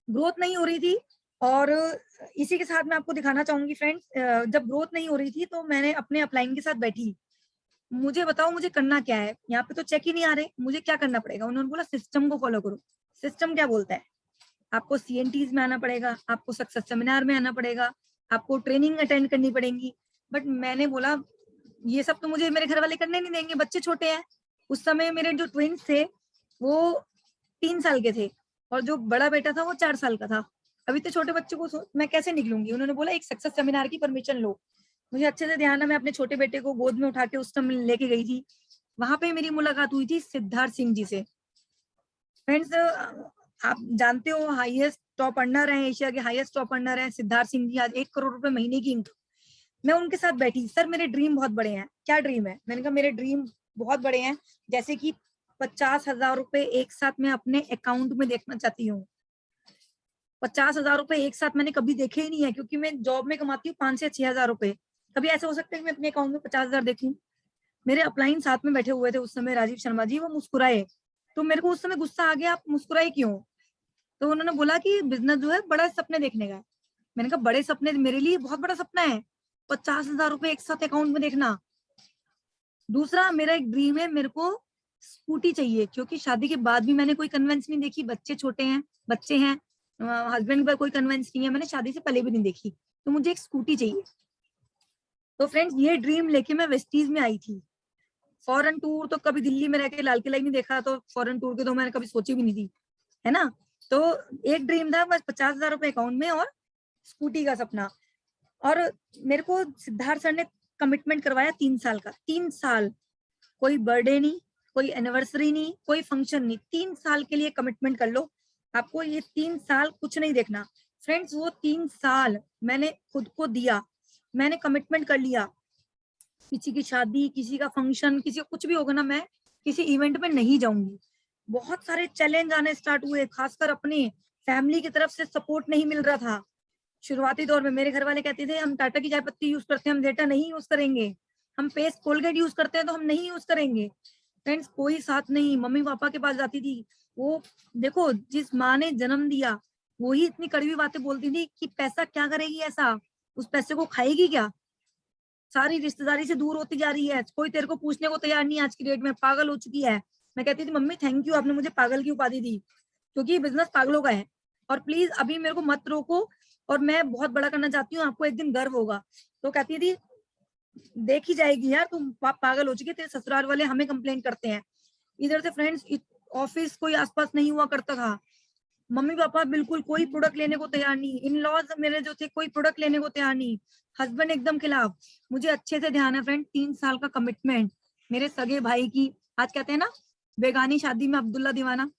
ग्रोथ नहीं हो रही थी। और इसी के साथ मैं आपको दिखाना चाहूंगी फ्रेंड्स, जब ग्रोथ नहीं हो रही थी तो मैंने अपने अपलाइन के साथ बैठी, मुझे बताओ मुझे करना क्या है, यहाँ पे तो चेक ही नहीं आ रहे, मुझे क्या करना पड़ेगा? उन्होंने बोला सिस्टम को फॉलो करो। सिस्टम क्या बोलता है? आपको CNTs में आना पड़ेगा, आपको सक्सेस सेमिनार में आना पड़ेगा, आपको ट्रेनिंग अटेंड करनी पड़ेगी। बट मैंने बोला ये सब तो मुझे मेरे घर वाले करने नहीं देंगे, बच्चे छोटे हैं। उस समय मेरे जो ट्विंस थे वो 3 साल के थे, और जो बड़ा बेटा था वो 4 साल का था। अभी तो छोटे बच्चे को मैं कैसे निकलूंगी? उन्होंने बोला एक सक्सेस सेमिनार की परमिशन लो। मुझे अच्छे से ध्यान है, मैं अपने छोटे बेटे को गोद में उठा के उस समय लेके गई थी। वहां पे मेरी मुलाकात हुई थी सिद्धार्थ सिंह जी से। फ्रेंड्स आप जानते हो हाईएस्ट टॉप अर्नर है, एशिया के हाईएस्ट टॉप अर्नर है सिद्धार्थ सिंह जी। आज 1 करोड़ रुपए महीने की इनकम। मैं उनके साथ बैठी, सर मेरे ड्रीम बहुत बड़े हैं। क्या ड्रीम है? मैंने कहा मेरे ड्रीम बहुत बड़े हैं, जैसे कि 50,000 रुपए एक साथ मैं अपने अकाउंट में देखना चाहती हूँ। 50,000 रुपए एक साथ मैंने कभी देखे ही नहीं है, क्योंकि मैं जॉब में कमाती हूँ 5 से 6,000 रुपए। कभी ऐसा हो सकता है कि मैं अपने अकाउंट में 50,000 देखूं? मेरे अपलाइन साथ में बैठे हुए थे उस समय राजीव शर्मा जी, वो मुस्कुराए, तो मेरे को उस समय गुस्सा आ गया, आप मुस्कुराए क्यों? तो उन्होंने बोला कि बिजनेस जो है बड़ा सपने देखने का है। मैंने कहा बड़े सपने मेरे लिए बहुत बड़ा सपना है, 50,000 रुपए एक साथ अकाउंट में देखना। दूसरा मेरा एक ड्रीम है, मेरे को स्कूटी चाहिए, क्योंकि शादी के बाद भी मैंने कोई कन्वेंस नहीं देखी, बच्चे छोटे हैं, बच्चे हैं, हस्बैंड पर कोई कन्वेंस नहीं है, मैंने शादी से पहले भी नहीं देखी, तो मुझे एक स्कूटी चाहिए। तो फ्रेंड्स ये ड्रीम लेके मैं वेस्टीज में आई थी। फॉरेन टूर तो कभी दिल्ली में रह के लाल किला ही नहीं देखा, तो फॉरेन टूर के तो मैंने कभी सोची भी नहीं थी, है ना। तो एक ड्रीम था बस 50,000 रुपए अकाउंट में और स्कूटी का सपना। और मेरे को सिद्धार्थ सर ने कमिटमेंट करवाया 3 साल का। 3 साल, कोई बर्थडे नहीं, कोई एनिवर्सरी नहीं, कोई फंक्शन नहीं, 3 साल के लिए कमिटमेंट कर लो, आपको ये 3 साल कुछ नहीं देखना। फ्रेंड्स वो 3 साल मैंने खुद को दिया, मैंने कमिटमेंट कर लिया, किसी की शादी, किसी का फंक्शन, किसी का कुछ भी होगा ना, मैं किसी इवेंट में नहीं जाऊंगी। बहुत सारे चैलेंज आने स्टार्ट हुए, खासकर अपने फैमिली की तरफ से सपोर्ट नहीं मिल रहा था। शुरुआती दौर में मेरे घर वाले कहते थे हम टाटा की चाय पत्ती यूज करते हैं, हम डेटा नहीं यूज करेंगे, हम पेस्ट कोलगेट यूज करते हैं तो हम नहीं यूज करेंगे। फ्रेंड्स कोई साथ नहीं, मम्मी पापा के पास जाती थी, वो देखो जिस माँ ने जन्म दिया वही इतनी कड़वी बातें बोलती थी कि पैसा क्या करेगी, ऐसा उस पैसे को खाएगी क्या, सारी रिश्तेदारी से दूर होती जा रही है, कोई तेरे को पूछने को तैयार नहीं, आज की डेट में पागल हो चुकी है। मैं कहती थी मम्मी थैंक यू, आपने मुझे पागल की उपाधि दी, क्योंकि ये बिजनेस पागलों का है, और प्लीज अभी मेरे को मत रोको, और मैं बहुत बड़ा करना चाहती हूँ, आपको एक दिन गर्व होगा। तो कहती थी देखी जाएगी यार, तुम पागल हो चुकी है, तेरे ससुराल वाले हमें कंप्लेन करते हैं। इधर से फ्रेंड्स ऑफिस कोई आसपास नहीं हुआ करता था, मम्मी पापा बिल्कुल कोई प्रोडक्ट लेने को तैयार नहीं, इन लॉज मेरे जो थे कोई प्रोडक्ट लेने को तैयार नहीं, हस्बैंड एकदम खिलाफ। मुझे अच्छे से ध्यान है फ्रेंड, 3 साल का कमिटमेंट, मेरे सगे भाई की, आज कहते हैं ना बेगानी शादी में अब्दुल्ला दीवाना,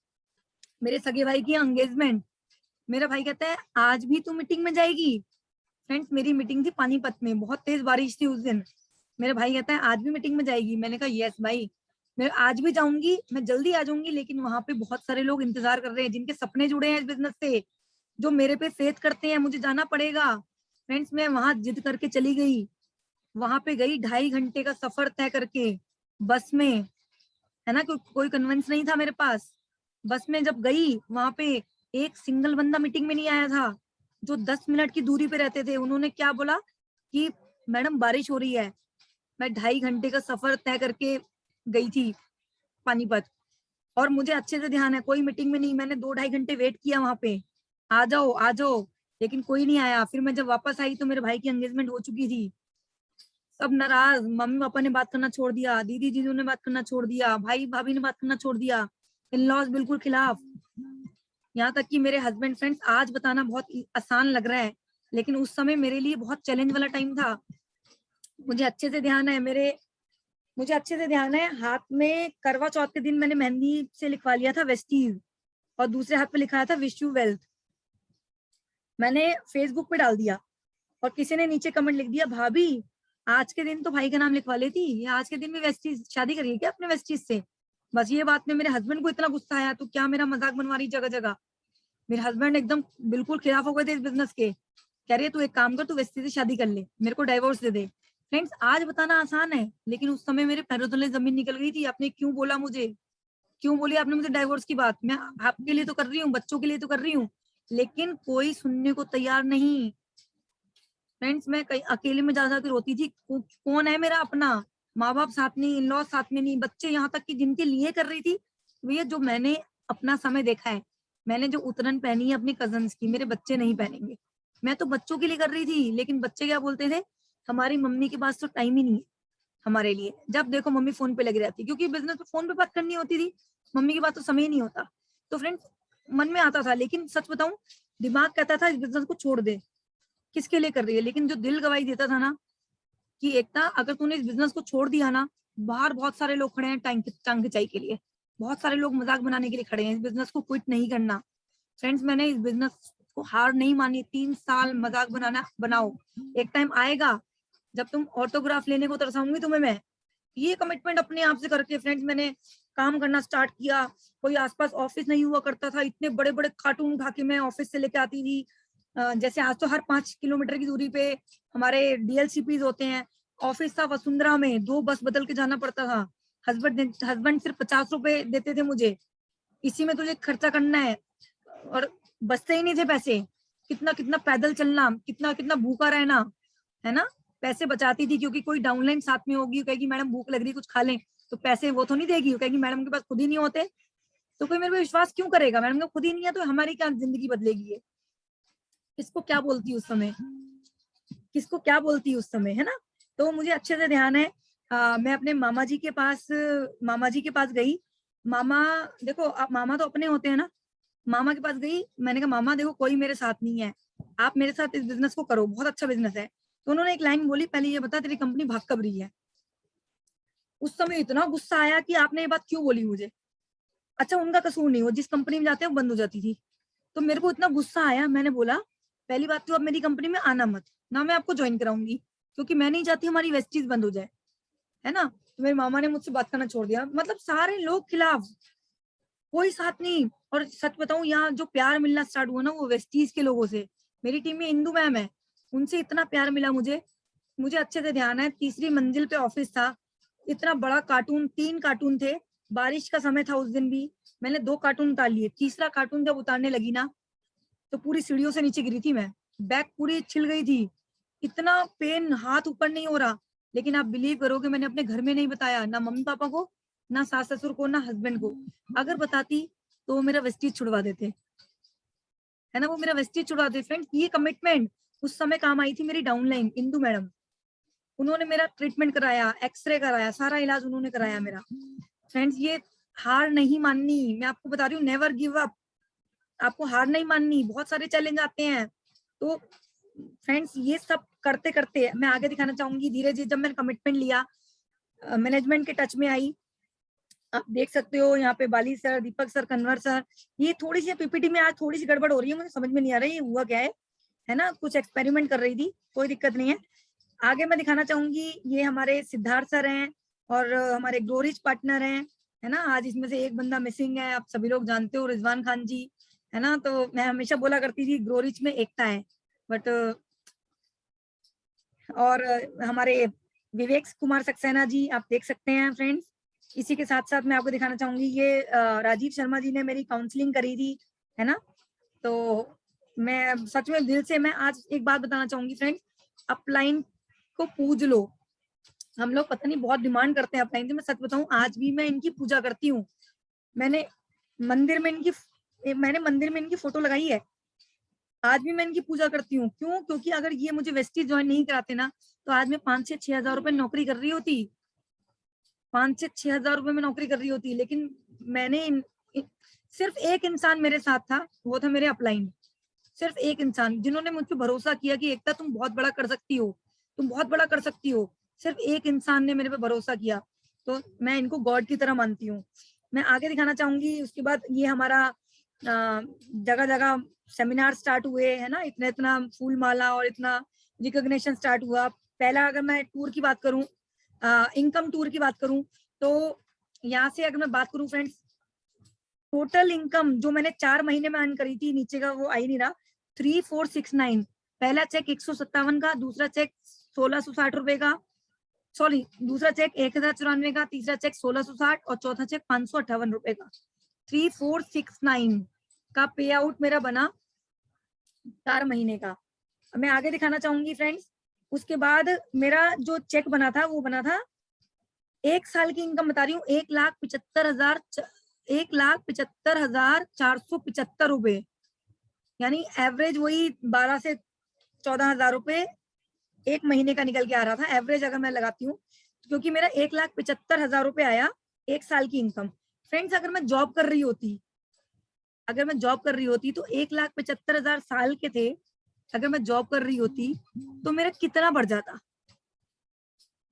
मेरे सगे भाई की एंगेजमेंट, मेरा भाई कहता है आज भी तू मीटिंग में जाएगी। फ्रेंड्स मेरी मीटिंग थी पानीपत में, बहुत तेज बारिश थी उस दिन, मेरा भाई कहता है आज भी मीटिंग में जाएगी, मैंने कहा यस भाई मैं आज भी जाऊंगी, मैं जल्दी आ जाऊंगी, लेकिन वहां पे बहुत सारे लोग इंतजार कर रहे हैं जिनके सपने जुड़े हैं इस बिजनेस से, जो मेरे पे फेथ करते हैं, मुझे जाना पड़ेगा। फ्रेंड्स मैं वहां जिद करके चली गई, वहां पे गई 2.5 घंटे का सफर तय करके बस में, है ना, कोई कन्वेंस नहीं था मेरे पास। बस में जब गई वहां पे एक सिंगल बंदा मीटिंग में नहीं आया था, जो 10 मिनट की दूरी पे रहते थे, उन्होंने क्या बोला कि मैडम बारिश हो रही है। मैं 2.5 घंटे का सफर तय करके गई थी पानीपत, और मुझे अच्छे से ध्यान है कोई मीटिंग में नहीं, मैंने 2-2.5 घंटे वेट किया वहां पे, आ जाओ आ जाओ, लेकिन कोई नहीं आया। फिर मैं जब वापस आई तो मेरे भाई की एंगेजमेंट हो चुकी थी, सब नाराज, मम्मी पापा ने बात करना छोड़ दिया, दीदी जीजू ने बात करना छोड़ दिया, भाई भाभी ने बात करना छोड़ दिया, इन लॉज बिल्कुल खिलाफ, यहाँ तक कि मेरे हस्बैंड। फ्रेंड्स आज बताना बहुत आसान लग रहा है, लेकिन उस समय मेरे लिए बहुत चैलेंज वाला टाइम था। मुझे अच्छे से ध्यान है मुझे अच्छे से ध्यान है, हाथ में करवा चौथ के दिन मैंने मेहंदी से लिखवा लिया था वेस्टीज, और दूसरे हाथ पे लिखाया था विश यू वेल्थ। मैंने फेसबुक पे डाल दिया, और किसी ने नीचे कमेंट लिख दिया भाभी आज के दिन तो भाई का नाम लिखवा लेती, या आज के दिन भी वेस्टीज शादी करिए क्या अपने वेस्टीज से। बस ये बात में मेरे हस्बैंड को इतना गुस्सा आया, तो क्या मेरा मजाक बनवा रही जगह जगह। मेरे हस्बैंड एकदम बिल्कुल खिलाफ हो गए थे इस बिजनेस के, कह रही है तू एक काम कर, तू वेस्टी से शादी कर ले, मेरे को डाइवोर्स दे दे। फ्रेंड्स आज बताना आसान है, लेकिन उस समय मेरे पैरों तले जमीन निकल गई थी। आपने क्यों बोला मुझे, क्यों बोली आपने मुझे डाइवोर्स की बात, मैं आपके लिए तो कर रही हूँ, बच्चों के लिए तो कर रही हूँ, लेकिन कोई सुनने को तैयार नहीं। फ्रेंड्स मैं कहीं अकेले में जा जाकर रोती थी, कौन है मेरा अपना, माँ बाप साथ नहीं, इन लॉज साथ में नहीं, बच्चे यहाँ तक कि जिनके लिए कर रही थी, भैया जो मैंने अपना समय देखा है, मैंने जो उतरन पहनी है अपनी कजन्स की, मेरे बच्चे नहीं पहनेंगे। मैं तो बच्चों के लिए कर रही थी, लेकिन बच्चे क्या बोलते थे, हमारी मम्मी के पास तो टाइम ही नहीं है हमारे लिए, जब देखो मम्मी फोन पे लगी रहती, क्योंकि बिजनेस पे फोन पे बात करनी होती थी, मम्मी के पास तो समय ही नहीं होता। तो फ्रेंड्स मन में आता था, लेकिन सच बताऊं दिमाग कहता था इस बिजनेस को छोड़ दे, किसके लिए कर रही है, लेकिन जो दिल गवाही देता था ना कि एकता अगर तूने इस बिजनेस को छोड़ दिया ना, बाहर बहुत सारे लोग खड़े हैं टांग खिंचाई के लिए, बहुत सारे लोग मजाक बनाने के लिए खड़े हैं, इस बिजनेस को क्विट नहीं करना। फ्रेंड्स मैंने इस बिजनेस को हार नहीं मानी, 3 साल मजाक बनाओ, एक टाइम आएगा जब तुम ऑटोग्राफ लेने को तरसाऊंगी तुम्हें मैं, ये कमिटमेंट अपने आप से करके फ्रेंड्स मैंने काम करना स्टार्ट किया। कोई आसपास ऑफिस नहीं हुआ करता था, इतने बड़े बड़े कार्टून उठा के मैं ऑफिस से लेके आती थी। जैसे आज तो हर 5 किलोमीटर की दूरी पे हमारे डीएलसीपीज होते हैं, ऑफिस था वसुंधरा में, 2 बस बदल के जाना पड़ता था। हस्बैंड सिर्फ 50 रुपए देते थे मुझे, इसी में तुझे खर्चा करना है, और बचते ही नहीं थे पैसे, कितना कितना पैदल चलना, कितना कितना भूखा रहना, है ना। पैसे बचाती थी क्योंकि कोई डाउनलाइन साथ में होगी, कहेगी मैडम भूख लग रही कुछ खा लें, तो पैसे वो तो नहीं देगी, कहेगी मैडम के पास खुद ही नहीं होते, तो कोई मेरे पे विश्वास क्यों करेगा, मैडम का खुद ही नहीं है तो हमारी क्या जिंदगी बदलेगी है। किसको क्या बोलती उस समय, किसको क्या बोलती उस समय, है ना। तो मुझे अच्छे से ध्यान है, मैं अपने मामा जी के पास गई। मामा, देखो आप मामा तो अपने होते हैं ना, मामा के पास गई, मैंने कहा मामा देखो कोई मेरे साथ नहीं है, आप मेरे साथ इस बिजनेस को करो, बहुत अच्छा बिजनेस है। तो उन्होंने एक लाइन बोली, पहले ये बता तेरी कंपनी भाग कब रही है। उस समय इतना गुस्सा आया कि आपने ये बात क्यों बोली मुझे। अच्छा उनका कसूर नहीं, वो जिस कंपनी में जाते हैं वो बंद हो जाती थी। तो मेरे को इतना गुस्सा आया, मैंने बोला पहली बात तो अब मेरी कंपनी में आना मत, ना मैं आपको ज्वाइन कराऊंगी, क्योंकि मैं नहीं चाहती हमारी वेस्टीज बंद हो जाए, है ना। तो मेरे मामा ने मुझसे बात करना छोड़ दिया, मतलब सारे लोग खिलाफ, कोई साथ नहीं। और सच बताऊं, यहाँ जो प्यार मिलना स्टार्ट हुआ ना वो वेस्टीज के लोगों से। मेरी टीम में इंदू मैम है, उनसे इतना प्यार मिला मुझे। मुझे अच्छे से ध्यान है, तीसरी मंजिल पे ऑफिस था, इतना बड़ा कार्टून, 3 कार्टून थे, बारिश का समय था उस दिन भी, मैंने 2 कार्टून उतार लिए। तीसरा कार्टून जब उतारने लगी ना तो पूरी सीढ़ियों से नीचे गिरी थी मैं, बैक पूरी छिल गई थी, इतना पेन, हाथ ऊपर नहीं हो रहा। लेकिन आप बिलीव करोगे, मैंने अपने घर में नहीं बताया, ना मम्मी पापा को, ना सास ससुर को, ना हस्बैंड को। अगर बताती तो वो मेरा वेस्टीज छुड़वा देते, है ना, वो मेरा वेस्टीज छुड़वा देते। फ्रेंड्स ये कमिटमेंट उस समय काम आई थी मेरी डाउनलाइन इंदू मैडम, उन्होंने मेरा ट्रीटमेंट कराया, एक्सरे कराया, सारा इलाज उन्होंने कराया मेरा। फ्रेंड्स ये हार नहीं माननी, मैं आपको बता रही हूँ, नेवर गिव अप, आपको हार नहीं माननी। बहुत सारे चैलेंज आते हैं, तो फ्रेंड्स ये सब करते करते मैं आगे दिखाना चाहूंगी धीरे धीरे। जब मैंने कमिटमेंट लिया, मैनेजमेंट के टच में आई, आप देख सकते हो यहाँ पे बाली सर, दीपक सर, कन्वर सर। ये थोड़ी सी पीपीटी में आज थोड़ी सी गड़बड़ हो रही है, मुझे समझ में नहीं आ रहा ये हुआ क्या है ना, कुछ एक्सपेरिमेंट कर रही थी, कोई दिक्कत नहीं है। आगे मैं दिखाना चाहूंगी, ये हमारे सिद्धार्थ सर हैं और हमारे ग्लोरीज पार्टनर हैं, है ना। आज इसमें से एक बंदा मिसिंग है, आप सभी लोग जानते हो, रिजवान खान जी, है ना। तो मैं हमेशा बोला करती थी ग्लोरीज में एकता है, बट और हमारे विवेक कुमार सक्सेना जी, आप देख सकते हैं फ्रेंड्स। इसी के साथ साथ मैं आपको दिखाना चाहूंगी, ये राजीव शर्मा जी ने मेरी काउंसलिंग करी थी, है ना। तो मैं सच में दिल से, मैं आज एक बात बताना चाहूंगी फ्रेंड्स, अपलाइन को पूज लो। हम लोग पता नहीं बहुत डिमांड करते हैं अपलाइन से, मैं सच बताऊं आज भी मैं इनकी पूजा करती हूँ। मैंने मंदिर में इनकी फोटो लगाई है, आज भी मैं इनकी पूजा करती हूँ। क्यों? क्योंकि अगर ये मुझे वेस्टीज ज्वाइन नहीं कराते ना, तो आज मैं 5 से 6 हजार रुपए नौकरी कर रही होती, 5 से 6 हजार रुपए में नौकरी कर रही होती। लेकिन मैंने सिर्फ एक इंसान मेरे साथ था, वो था मेरे अपलाइन। सिर्फ एक इंसान जिन्होंने मुझ पर भरोसा किया कि एकता तुम बहुत बड़ा कर सकती हो, तुम बहुत बड़ा कर सकती हो। सिर्फ एक इंसान ने मेरे पे भरोसा किया, तो मैं इनको गॉड की तरह मानती हूँ। मैं आगे दिखाना चाहूंगी, उसके बाद ये हमारा जगह जगह सेमिनार स्टार्ट हुए, है ना, इतना इतना फूल माला और इतना रिकॉग्निशन स्टार्ट हुआ। पहला अगर मैं टूर की बात करूं, इनकम टूर की बात करूं, तो यहाँ से अगर मैं बात करूं फ्रेंड्स, टोटल इनकम जो मैंने 4 महीने में अर्न करी थी, नीचे का वो आई नहीं रहा, 3469। पहला चेक 157 का, दूसरा चेक 1660 रुपए का, सॉरी दूसरा चेक 1094 का, तीसरा चेक 1660 और चौथा चेक 558 रुपए का। 3469 का पे आउट मेरा बना 4 महीने का। मैं आगे दिखाना चाहूंगी फ्रेंड्स, उसके बाद मेरा जो चेक बना था वो बना था 1 साल की इनकम बता रही हूँ, 1,75,475 रुपए, यानी एवरेज वही 12 से 14 हजार रुपए एक महीने का निकल के आ रहा था एवरेज, अगर मैं लगाती हूँ, क्योंकि मेरा 1,75,000 रुपए आया 1 साल की इनकम। फ्रेंड्स अगर मैं जॉब कर रही होती तो 1,75,000 साल के थे, अगर मैं जॉब कर रही होती तो मेरा कितना बढ़ जाता,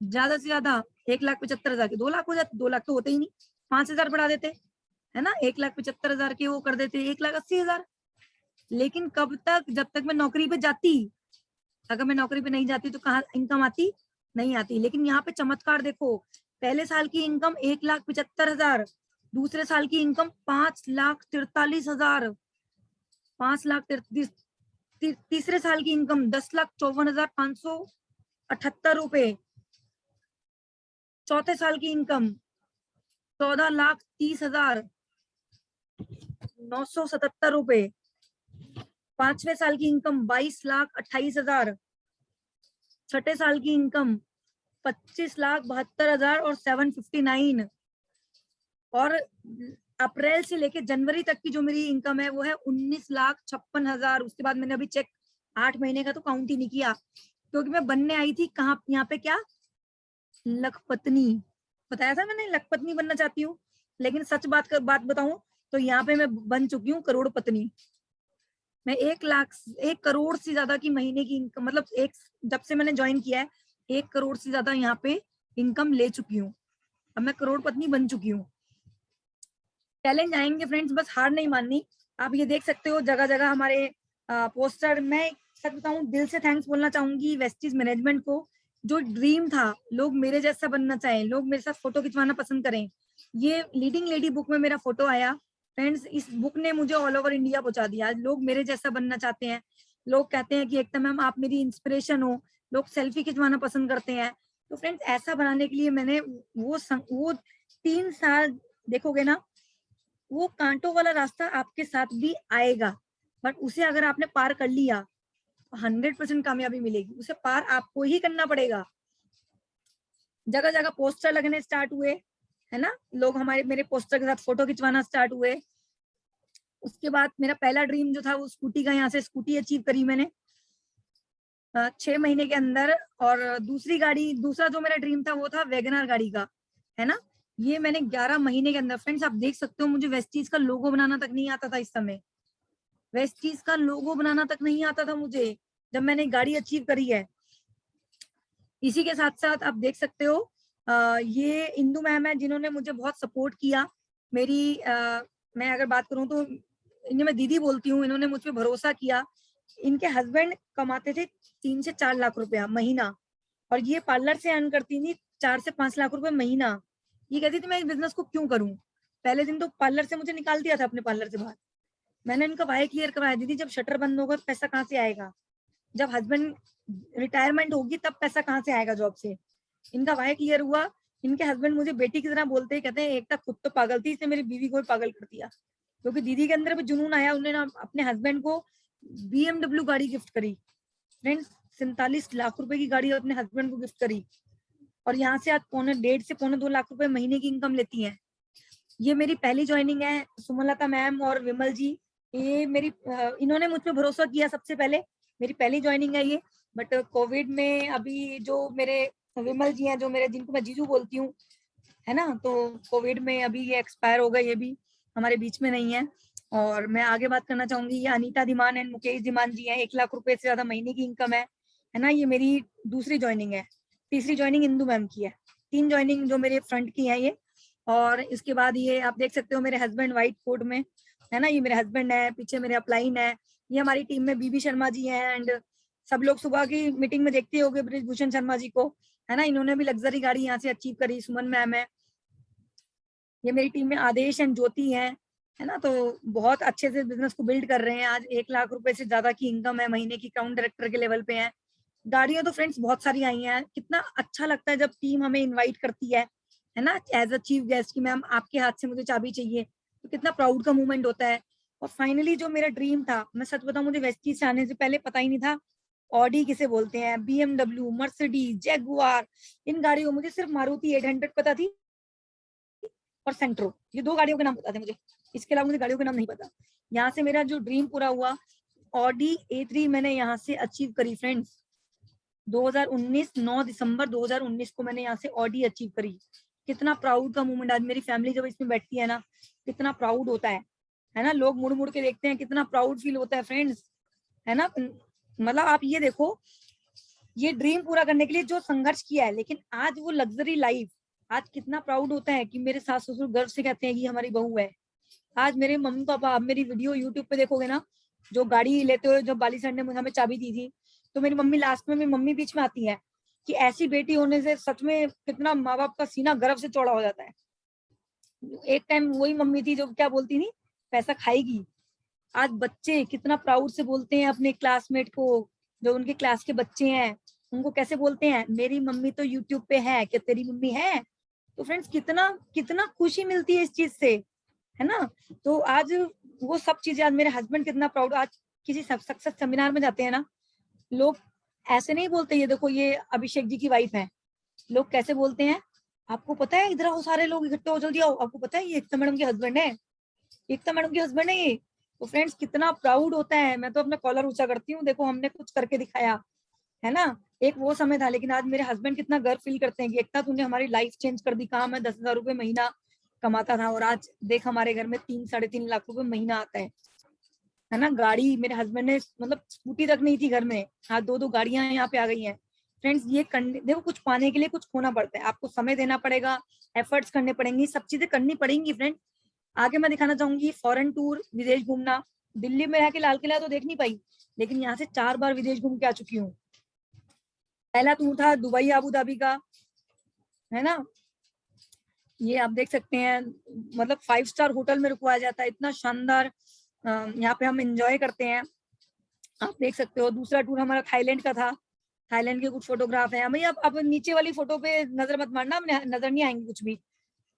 ज्यादा से ज्यादा 1,75,000 के 2 लाख हो जाते। 2 लाख तो होते ही नहीं, 5,000 बढ़ा देते, है ना, 1,75,000 के वो कर देते 1,80,000। लेकिन कब तक? जब तक मैं नौकरी पे जाती। अगर मैं नौकरी पे नहीं जाती तो कहाँ इनकम आती? नहीं आती। लेकिन यहाँ पे चमत्कार देखो, पहले साल की इनकम 1,75,000, दूसरे साल की इनकम 5,43,000, 5,33,000, तीसरे साल की इनकम 10,54,578 रुपए, चौथे साल की इनकम 14,30,977 रुपए, पांचवें साल की इनकम 22,28,000, छठे साल की इनकम 25,72,000 और 759, और अप्रैल से लेके जनवरी तक की जो मेरी इनकम है वो है 19,56,000। उसके बाद मैंने अभी चेक 8 महीने का तो काउंट ही नहीं किया, क्योंकि मैं बनने आई थी कहाँ, यहाँ पे क्या, लखपत्नी, बताया था मैंने लखपत्नी बनना चाहती हूँ, लेकिन सच बात बताऊं तो यहाँ पे मैं बन चुकी हूँ करोड़पत्नी। मैं 1 करोड़ से ज्यादा की महीने की इनकम, मतलब जब से मैंने ज्वाइन किया है 1 करोड़ से ज्यादा यहाँ पे इनकम ले चुकी हूँ। अब मैं करोड़पत्नी बन चुकी हूँ। चैलेंज आएंगे फ्रेंड्स, बस हार नहीं माननी। आप ये देख सकते हो जगह जगह हमारे पोस्टर। मैं सच बताऊं, दिल से थैंक्स बोलना चाहूंगी वेस्टीज मैनेजमेंट को। जो ड्रीम था लोग मेरे जैसा बनना चाहें, लोग मेरे साथ फोटो खिंचवाना पसंद करें, ये लीडिंग लेडी बुक में मेरा फोटो आया फ्रेंड्स। इस बुक ने मुझे ऑल ओवर इंडिया पहुंचा दिया। आज लोग मेरे जैसा बनना चाहते हैं। लोग कहते हैं कि एकता मैम आप मेरी इंस्पिरेशन हो। लोग सेल्फी खिंचवाना पसंद करते हैं। तो फ्रेंड्स ऐसा बनाने के लिए मैंने वो 3 साल, देखोगे ना वो कांटों वाला रास्ता आपके साथ भी आएगा, बट उसे अगर आपने पार कर लिया 100% कामयाबी मिलेगी। उसे पार आपको ही करना पड़ेगा। जगह जगह पोस्टर लगने स्टार्ट हुए, है ना, लोग मेरे पोस्टर के साथ फोटो खिंचवाना स्टार्ट हुए। उसके बाद मेरा पहला ड्रीम जो था वो स्कूटी का, यहाँ से स्कूटी अचीव करी मैंने 6 महीने के अंदर। और दूसरा जो मेरा ड्रीम था वो था वैगनआर गाड़ी का, है ना, ये मैंने 11 महीने के अंदर। फ्रेंड्स आप देख सकते हो मुझे वेस्टीज का लोगो बनाना तक नहीं आता था इस समय। वेस्टीज का लोगो बनाना तक नहीं आता था मुझे, जब मैंने गाड़ी अचीव करी है। इसी के साथ साथ आप देख सकते हो ये इंदू मैम है जिन्होंने मुझे बहुत सपोर्ट किया। मैं अगर बात करूं तो इन्हें मैं दीदी बोलती हूँ। इन्होंने मुझ पर भरोसा किया। इनके हस्बैंड कमाते थे 3 से 4 लाख रुपया महीना, और ये पार्लर से अर्न करती थी 4 से 5 लाख रुपए महीना। ये कहती थी मैं इस बिजनेस को क्यों करूं। पहले दिन तो पार्लर से मुझे निकाल दिया था अपने पार्लर से बाहर। मैंने इनका वाई क्लियर करवाया, दीदी जब शटर बंद होगा पैसा कहाँ से आएगा, जब हस्बैंड रिटायरमेंट होगी तब पैसा कहाँ से आएगा जॉब से। इनका वाई क्लियर हुआ। इनके हस्बैंड मुझे बेटी की तरह बोलते हैं, कहते हैं एकता खुद तो पागल थी, इसने मेरी बीवी को भी पागल कर दिया। क्योंकि दीदी के अंदर भी जुनून आया, उन्होंने अपने हस्बैंड को BMW गाड़ी गिफ्ट करी। फ्रेंड्स 47 लाख रुपए की गाड़ी अपने हस्बैंड को गिफ्ट करी, और यहाँ से आज 1.5 से 1.25 लाख रुपए महीने की इनकम लेती हैं। ये मेरी पहली ज्वाइनिंग है। सुमलता मैम और विमल जी, ये इन्होंने मुझ पर भरोसा किया सबसे पहले। मेरी पहली ज्वाइनिंग है ये। बट कोविड में अभी जो मेरे विमल जी हैं, जो मेरे जिनको मैं जीजू बोलती हूँ, है ना, तो कोविड में अभी ये एक्सपायर हो गए, ये भी हमारे बीच में नहीं है। और मैं आगे बात करना चाहूंगी, ये अनीता धीमान एंड मुकेश धीमान जी हैं। 1 लाख रुपए से ज्यादा महीने की इनकम है ना। ये मेरी दूसरी ज्वाइनिंग है। तीसरी ज्वाइनिंग इंदू मैम की है। 3 ज्वाइनिंग जो मेरे फ्रंट की है ये। और इसके बाद ये आप देख सकते हो मेरे हस्बैंड व्हाइट कोट में, है ना, ये मेरे हस्बैंड है। पीछे मेरे अपलाइन है। ये हमारी टीम में बीबी शर्मा जी हैं। एंड सब लोग सुबह की मीटिंग में देखते होंगे ब्रिजभूषण शर्मा जी को, है ना, इन्होंने भी लग्जरी गाड़ी यहाँ से अचीव करी। सुमन मैम है। ये मेरी टीम में आदेश एंड ज्योति है ना। तो बहुत अच्छे से बिजनेस को बिल्ड कर रहे हैं। आज 1 लाख रुपए से ज्यादा की इनकम है महीने की, अकाउंट डायरेक्टर के लेवल पे है। गाड़ियां तो फ्रेंड्स बहुत सारी आई हैं। कितना अच्छा लगता है जब टीम हमें इनवाइट करती है ना, एज अ चीफ गेस्ट की मैम आपके हाथ से मुझे चाबी चाहिए, तो कितना प्राउड का मोमेंट होता है। और फाइनली जो मेरा ड्रीम था, मैं सच बताऊं मुझे वेस्टीज से आने से पहले पता ही नहीं था ऑडी किसे बोलते हैं, BMW, मर्सिडीज, जैगुआर, इन गाड़ियों, मुझे सिर्फ मारुति 800 पता थी और सेंट्रो, ये 2 गाड़ियों के नाम पता थे मुझे। इसके अलावा मुझे गाड़ियों के नाम नहीं पता। यहाँ से मेरा जो ड्रीम पूरा हुआ, ऑडी A3 मैंने यहाँ से अचीव करी फ्रेंड्स। 2019 9 दिसंबर 2019 को मैंने यहाँ से ऑडी अचीव करी। कितना प्राउड का मोमेंट। आज मेरी फैमिली जब इसमें बैठती है ना, कितना प्राउड होता है ना। लोग मुड़ मुड़ के देखते हैं, कितना प्राउड फील होता है फ्रेंड्स, है ना। मतलब आप ये देखो, ये ड्रीम पूरा करने के लिए जो संघर्ष किया है, लेकिन आज वो लग्जरी लाइफ, आज कितना प्राउड होता है कि मेरे सास ससुर गर्व से कहते हैं कि हमारी बहू है। आज मेरे मम्मी पापा, आप मेरी वीडियो यूट्यूब पे देखोगे ना, जो गाड़ी लेते हुए जब बाली सर ने हमें चाबी दी थी, तो मेरी मम्मी लास्ट में, मेरी मम्मी बीच में आती है कि ऐसी बेटी होने से सच में कितना माँ बाप का सीना गर्व से चौड़ा हो जाता है। एक टाइम वही मम्मी थी जो क्या बोलती थी, पैसा खाएगी। आज बच्चे कितना प्राउड से बोलते हैं अपने क्लासमेट को, जो उनके क्लास के बच्चे हैं उनको कैसे बोलते हैं, मेरी मम्मी तो यूट्यूब पे है, क्या तेरी मम्मी है। तो फ्रेंड्स कितना कितना खुशी मिलती है इस चीज से, है ना। तो आज वो सब चीजें, आज मेरे हस्बैंड कितना प्राउड। आज किसी सक्सेस सेमिनार में जाते हैं ना, लोग ऐसे नहीं बोलते ये देखो ये अभिषेक जी की वाइफ है। लोग कैसे बोलते हैं, आपको पता है, इधर आओ सारे लोग इकट्ठे हो, जल्दी आओ, आपको पता है ये एकता मैडम के हस्बैंड है, एकता मैडम के हस्बैंड है ये। तो फ्रेंड्स कितना प्राउड होता है। मैं तो अपना कॉलर ऊंचा करती हूँ, देखो हमने कुछ करके दिखाया, है ना। एक वो समय था, लेकिन आज मेरे हस्बैंड कितना गर्व फील करते हैं कि एकता तूने हमारी लाइफ चेंज कर दी। काम है 10,000 रुपए महीना कमाता था और आज देख हमारे घर में 3-3.5 लाख रुपए महीना आता है ना। गाड़ी मेरे हस्बैंड ने, मतलब स्कूटी तक नहीं थी घर में, आज 2-2 गाड़ियां यहाँ पे आ गई हैं। फ्रेंड्स ये करने, देखो कुछ पाने के लिए कुछ खोना पड़ता है, आपको समय देना पड़ेगा, एफर्ट्स करने पड़ेंगे, सब चीजें करनी पड़ेंगी फ्रेंड। आगे मैं दिखाना चाहूंगी फॉरेन टूर, विदेश घूमना। दिल्ली में रह के लाल किला तो देख नहीं पाई, लेकिन यहाँ से 4 बार विदेश घूम के आ चुकी हूँ। पहला टूर था दुबई आबू धाबी का, है ना। ये आप देख सकते हैं, मतलब 5 स्टार होटल में रुकवाया जाता है, इतना शानदार यहाँ पे हम एंजॉय करते हैं, आप देख सकते हो। दूसरा टूर हमारा थाईलैंड का था, थाईलैंड के कुछ फोटोग्राफ है हमें। अब नीचे वाली फोटो पे नजर मत मारना, नजर नहीं आएंगे कुछ भी,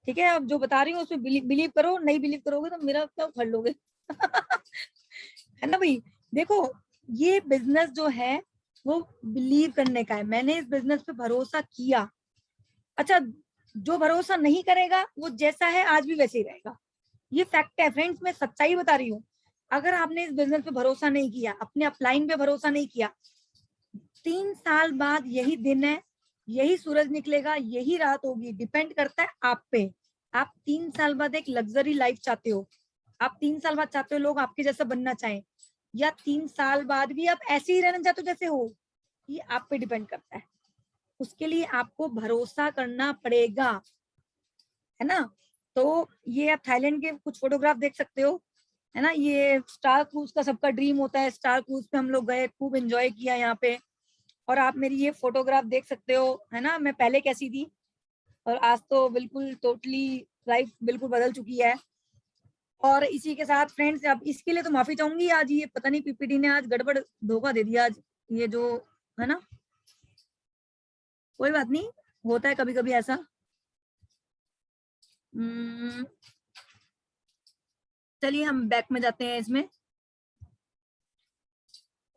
ठीक है। अब जो बता रही हूँ उसमें बिलीव करो, नहीं बिलीव करोगे तो मेरा क्या उखड़ लोगे है ना भाई। देखो ये बिजनेस जो है वो बिलीव करने का है, मैंने इस बिजनेस पे भरोसा किया। अच्छा, जो भरोसा नहीं करेगा वो जैसा है आज भी वैसे ही रहेगा, ये फैक्ट है फ्रेंड्स, मैं सच्चाई बता रही हूँ। अगर आपने इस बिजनेस पे भरोसा नहीं किया, अपने अपलाइन पे भरोसा नहीं किया, 3 साल बाद यही दिन है, यही सूरज निकलेगा, यही रात होगी, डिपेंड करता है आप पे। आप 3 साल बाद एक लग्जरी लाइफ चाहते हो, आप 3 साल बाद चाहते हो लोग आपके जैसा बनना चाहें, या 3 साल बाद भी आप ऐसे ही रहना चाहते हो जैसे हो, ये आप पे डिपेंड करता है। उसके लिए आपको भरोसा करना पड़ेगा, है ना। तो ये आप थाईलैंड के कुछ फोटोग्राफ देख सकते हो, है ना। ये स्टार क्रूज का सबका ड्रीम होता है, स्टार क्रूज पे हम लोग गए, खूब एंजॉय किया यहाँ पे। और आप मेरी ये फोटोग्राफ देख सकते हो, है ना, मैं पहले कैसी थी और आज तो बिल्कुल टोटली लाइफ बिल्कुल बदल चुकी है। और इसी के साथ फ्रेंड्स, अब इसके लिए तो माफी चाहूंगी, आज ये पता नहीं पीपीटी ने आज गड़बड़ धोखा दे दिया आज, ये जो है ना, कोई बात नहीं, होता है कभी कभी ऐसा। चलिए हम बैक में जाते हैं इसमें।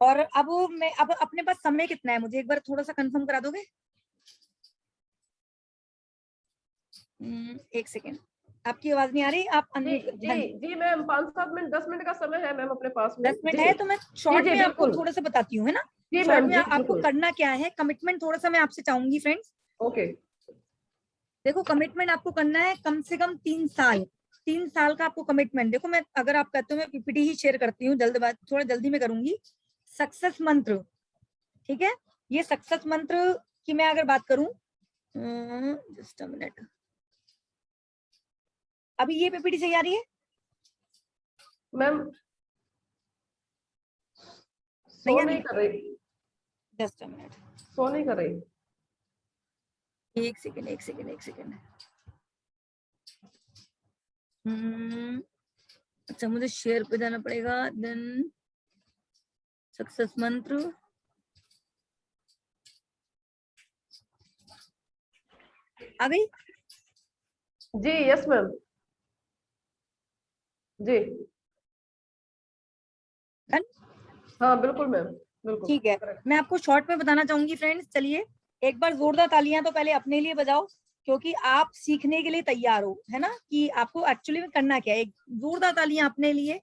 और अब मैं, अब अपने पास समय कितना है, मुझे एक बार थोड़ा सा कंफर्म करा दोगे? 1 सेकेंड, आपकी आवाज नहीं आ रही, आप जी जी जी मैम, 5-7 मिनट 10 मिनट का समय है मैम अपने पास में। 10 मिनट है तो मैं शॉर्ट में आपको बिल्कुल। थोड़ा सा बताती हूँ, है ना। जी शॉर्ट मैम, में जी आपको बिल्कुल। करना क्या है, कमिटमेंट थोड़ा सा मैं आपसे चाहूंगी फ्रेंड्स। ओके। देखो कमिटमेंट आपको करना है कम से कम 3 साल, 3 साल का आपको कमिटमेंट। देखो मैं, अगर आप कहते हो मैं पीपीटी ही शेयर करती हूँ, जल्दबाज थोड़ा जल्दी में करूंगी। सक्सेस मंत्र, ठीक है, ये सक्सेस मंत्र की मैं अगर बात करूं, जस्ट अ मिनट, अभी ये पीपीटी सही आ रही है मैम नहीं शो आ नहीं रही? कर रही, जस्ट अ मिनट, शो नहीं कर रही। 1 सेकेंड 1 सेकेंड 1 सेकेंड। अच्छा मुझे शेयर पे जाना पड़ेगा, देन सक्सेस मंत्र, आ गई? जी यस मैम, जी डन? हाँ बिल्कुल मैम, बिल्कुल ठीक है, correct। मैं आपको शॉर्ट में बताना चाहूंगी फ्रेंड्स। चलिए एक बार जोरदार तालियां तो पहले अपने लिए बजाओ, क्योंकि आप सीखने के लिए तैयार हो, है ना, कि आपको एक्चुअली में करना क्या है। एक जोरदार तालियां अपने लिए।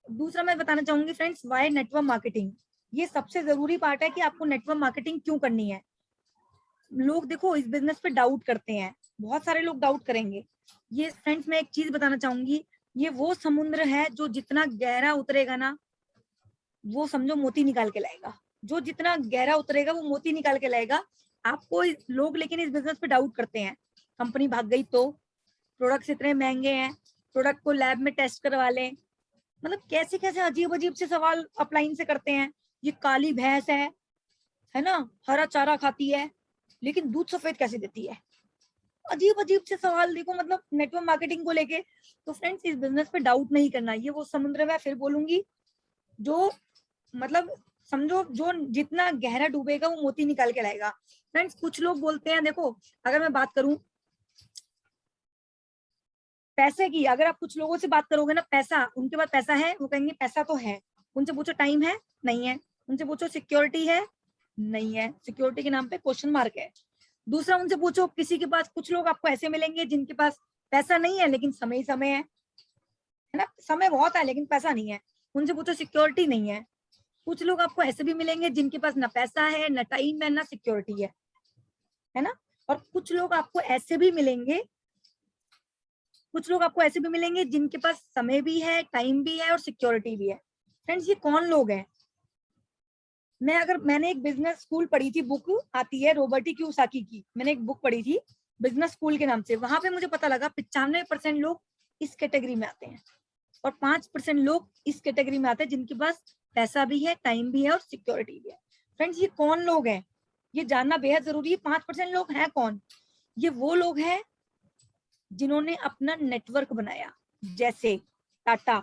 दूसरा मैं बताना चाहूंगी फ्रेंड्स, वाई नेटवर्क मार्केटिंग, ये सबसे जरूरी पार्ट है कि आपको नेटवर्क मार्केटिंग क्यों करनी है। लोग देखो इस बिजनेस पे डाउट करते हैं, बहुत सारे लोग डाउट करेंगे। ये फ्रेंड्स मैं एक चीज बताना चाहूंगी, ये वो समुद्र है जो जितना गहरा उतरेगा ना, वो समझो मोती निकाल के लाएगा। जो जितना गहरा उतरेगा वो मोती निकाल के लाएगा। आपको लोग लेकिन इस बिजनेस पे डाउट करते हैं, कंपनी भाग गई तो, प्रोडक्ट्स इतने महंगे हैं, प्रोडक्ट को लैब में टेस्ट करवा लें, मतलब कैसे कैसे अजीब अजीब से सवाल अपलाइन से करते हैं। ये काली भैंस है ना, हरा चारा खाती है लेकिन दूध सफेद कैसे देती है, अजीब अजीब से सवाल। देखो मतलब नेटवर्क मार्केटिंग को लेके, तो फ्रेंड्स इस बिजनेस पे डाउट नहीं करना। ये वो समुद्र में, फिर बोलूंगी, जो मतलब समझो जो जितना गहरा डूबेगा वो मोती निकाल के लाएगा। फ्रेंड्स कुछ लोग बोलते हैं, देखो अगर मैं बात करूं पैसे की, अगर आप कुछ लोगों से बात करोगे ना, पैसा, उनके पास पैसा है, वो कहेंगे पैसा तो है। उनसे पूछो टाइम है, नहीं है। उनसे पूछो सिक्योरिटी है, नहीं है, सिक्योरिटी के नाम पे क्वेश्चन मार्क है। दूसरा उनसे पूछो, किसी के पास, कुछ लोग आपको ऐसे मिलेंगे जिनके पास पैसा नहीं है लेकिन समय ही समय है ना, समय बहुत है लेकिन पैसा नहीं है, उनसे पूछो सिक्योरिटी नहीं है। कुछ लोग आपको ऐसे भी मिलेंगे जिनके पास ना पैसा है, ना टाइम है, ना सिक्योरिटी है ना। और कुछ लोग आपको ऐसे भी मिलेंगे, जिनके पास समय भी है, टाइम भी है और सिक्योरिटी भी है। फ्रेंड्स, ये कौन लोग हैं? मैंने एक बिजनेस स्कूल पढ़ी थी, बुक आती है रॉबर्ट कियोसाकी की, मैंने एक बुक पढ़ी थी बिजनेस स्कूल के नाम से। वहां पे मुझे पता लगा 95% लोग इस कैटेगरी में आते हैं और 5% लोग इस कैटेगरी में आते हैं जिनके पास पैसा भी है, टाइम भी है और सिक्योरिटी भी है। फ्रेंड्स, ये कौन लोग हैं, ये जानना बेहद जरूरी है। 5% लोग हैं कौन? ये वो लोग हैं जिन्होंने अपना नेटवर्क बनाया, जैसे टाटा,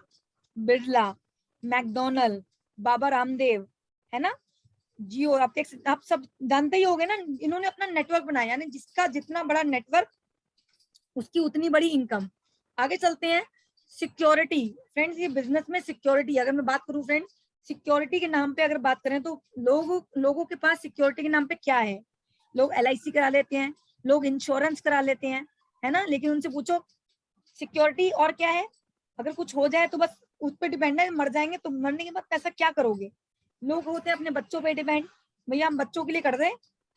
बिरला, मैकडोनल्ड, बाबा रामदेव, है ना, जियो। आप सब जानते ही होंगे ना, इन्होंने अपना नेटवर्क बनाया, यानी जिसका जितना बड़ा नेटवर्क उसकी उतनी बड़ी इनकम। आगे चलते हैं। सिक्योरिटी। फ्रेंड्स, ये बिजनेस में सिक्योरिटी, अगर मैं बात करूं फ्रेंड्स, सिक्योरिटी के नाम पे अगर बात करें तो लोगों के पास सिक्योरिटी के नाम पे क्या है? लोग LIC करा लेते हैं, लोग इंश्योरेंस करा लेते हैं, है ना, लेकिन उनसे पूछो सिक्योरिटी और क्या है? अगर कुछ हो जाए तो बस उस पर डिपेंड है, मर जाएंगे तो मरने के बाद पैसा क्या करोगे? लोग होते हैं अपने बच्चों पे डिपेंड, भैया हम बच्चों के लिए कर दें,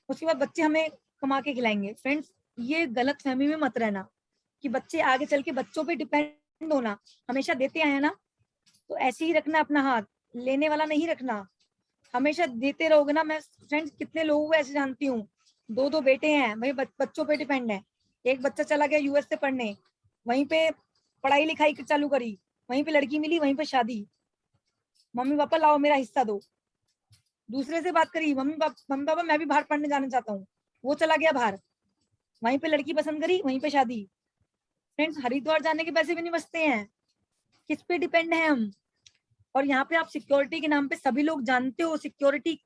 उसके बाद बच्चे हमें कमा के खिलाएंगे। फ्रेंड्स, ये गलत फहमी में मत रहना कि बच्चे आगे चल के बच्चों पे डिपेंड होना, हमेशा देते आए ना, तो ऐसे ही रखना अपना हाथ, लेने वाला नहीं रखना, हमेशा देते रहोगे ना। मैं फ्रेंड्स कितने लोगों को ऐसे जानती हूँ, 2 बेटे हैं, भाई बच्चों पे डिपेंड है। एक बच्चा चला गया US से पढ़ने, वहीं पे पढ़ाई लिखाई चालू करी, वहीं पे लड़की मिली, वहीं पे शादी, मम्मी पापा लाओ मेरा हिस्सा दो। दूसरे से बात करी, मम्मी पापा मैं भी बाहर पढ़ने जाना चाहता हूँ, वो चला गया बाहर, वहीं पे लड़की पसंद करी, वहीं पे शादी। फ्रेंड्स, हरिद्वार जाने के पैसे भी नहीं बचते हैं, किस पे डिपेंड है हम? और यहाँ पे आप सिक्योरिटी के नाम पे, सभी लोग जानते हो सिक्योरिटी,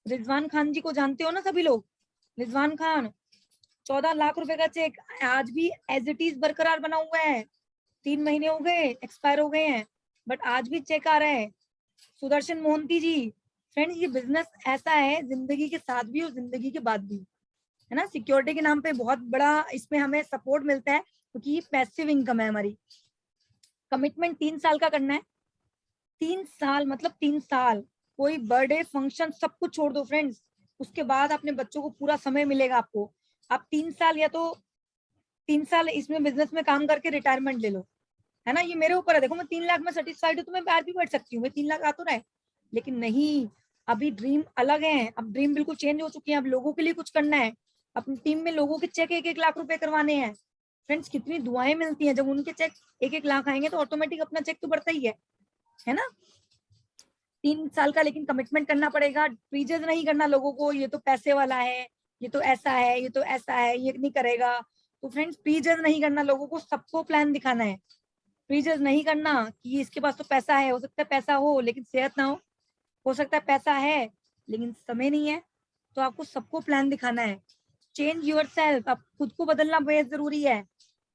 रिजवान खान जी को जानते हो ना सभी लोग, रिजवान खान, 14 लाख रुपए का चेक आज भी एज इट इज बरकरार बना हुआ है, 3 महीने हो गए, एक्सपायर हो गए हैं, बट आज भी चेक आ रहा है। सुदर्शन मोहंती जी। फ्रेंड्स, ये बिजनेस ऐसा है, जिंदगी के साथ भी और जिंदगी के बाद भी, है ना। सिक्योरिटी के नाम पे बहुत बड़ा इसमें हमें सपोर्ट मिलता है, क्योंकि ये पैसिव इनकम है हमारी। कमिटमेंट 3 साल का करना है, 3 साल मतलब 3 साल, कोई बर्थडे फंक्शन सब कुछ छोड़ दो फ्रेंड्स, उसके बाद अपने बच्चों को पूरा समय मिलेगा आपको। आप 3 साल या तो 3 साल इसमें बिजनेस में काम करके रिटायरमेंट ले लो, है ना। ये मेरे ऊपर है, देखो मैं 3 लाख में सेटिस्फाइड हूँ तो मैं बाहर भी बैठ सकती हूँ, 3 लाख आ तो रहा है, लेकिन नहीं, अभी ड्रीम अलग है, अब ड्रीम बिल्कुल चेंज हो चुकी है। अब लोगों के लिए कुछ करना है, अपनी टीम में लोगों के चेक 1-1 लाख रुपए करवाने हैं। फ्रेंड्स, कितनी दुआएं मिलती हैं, जब उनके चेक 1-1 लाख आएंगे तो ऑटोमेटिक अपना चेक तो बढ़ता ही है ना। 3 साल का लेकिन कमिटमेंट करना पड़ेगा, प्रीजज नहीं करना लोगों को, ये तो पैसे वाला है, ये तो ऐसा है, ये तो ऐसा है, ये नहीं करेगा। तो फ्रेंड्स, प्रीजज नहीं करना लोगों को, सबको प्लान दिखाना है। प्रीजज नहीं करना कि इसके पास तो पैसा है, हो सकता है पैसा हो लेकिन सेहत ना हो सकता है पैसा है लेकिन समय नहीं है, तो आपको सबको प्लान दिखाना है। चेंज योर सेल्फ, आप खुद को बदलना बेहद जरूरी है,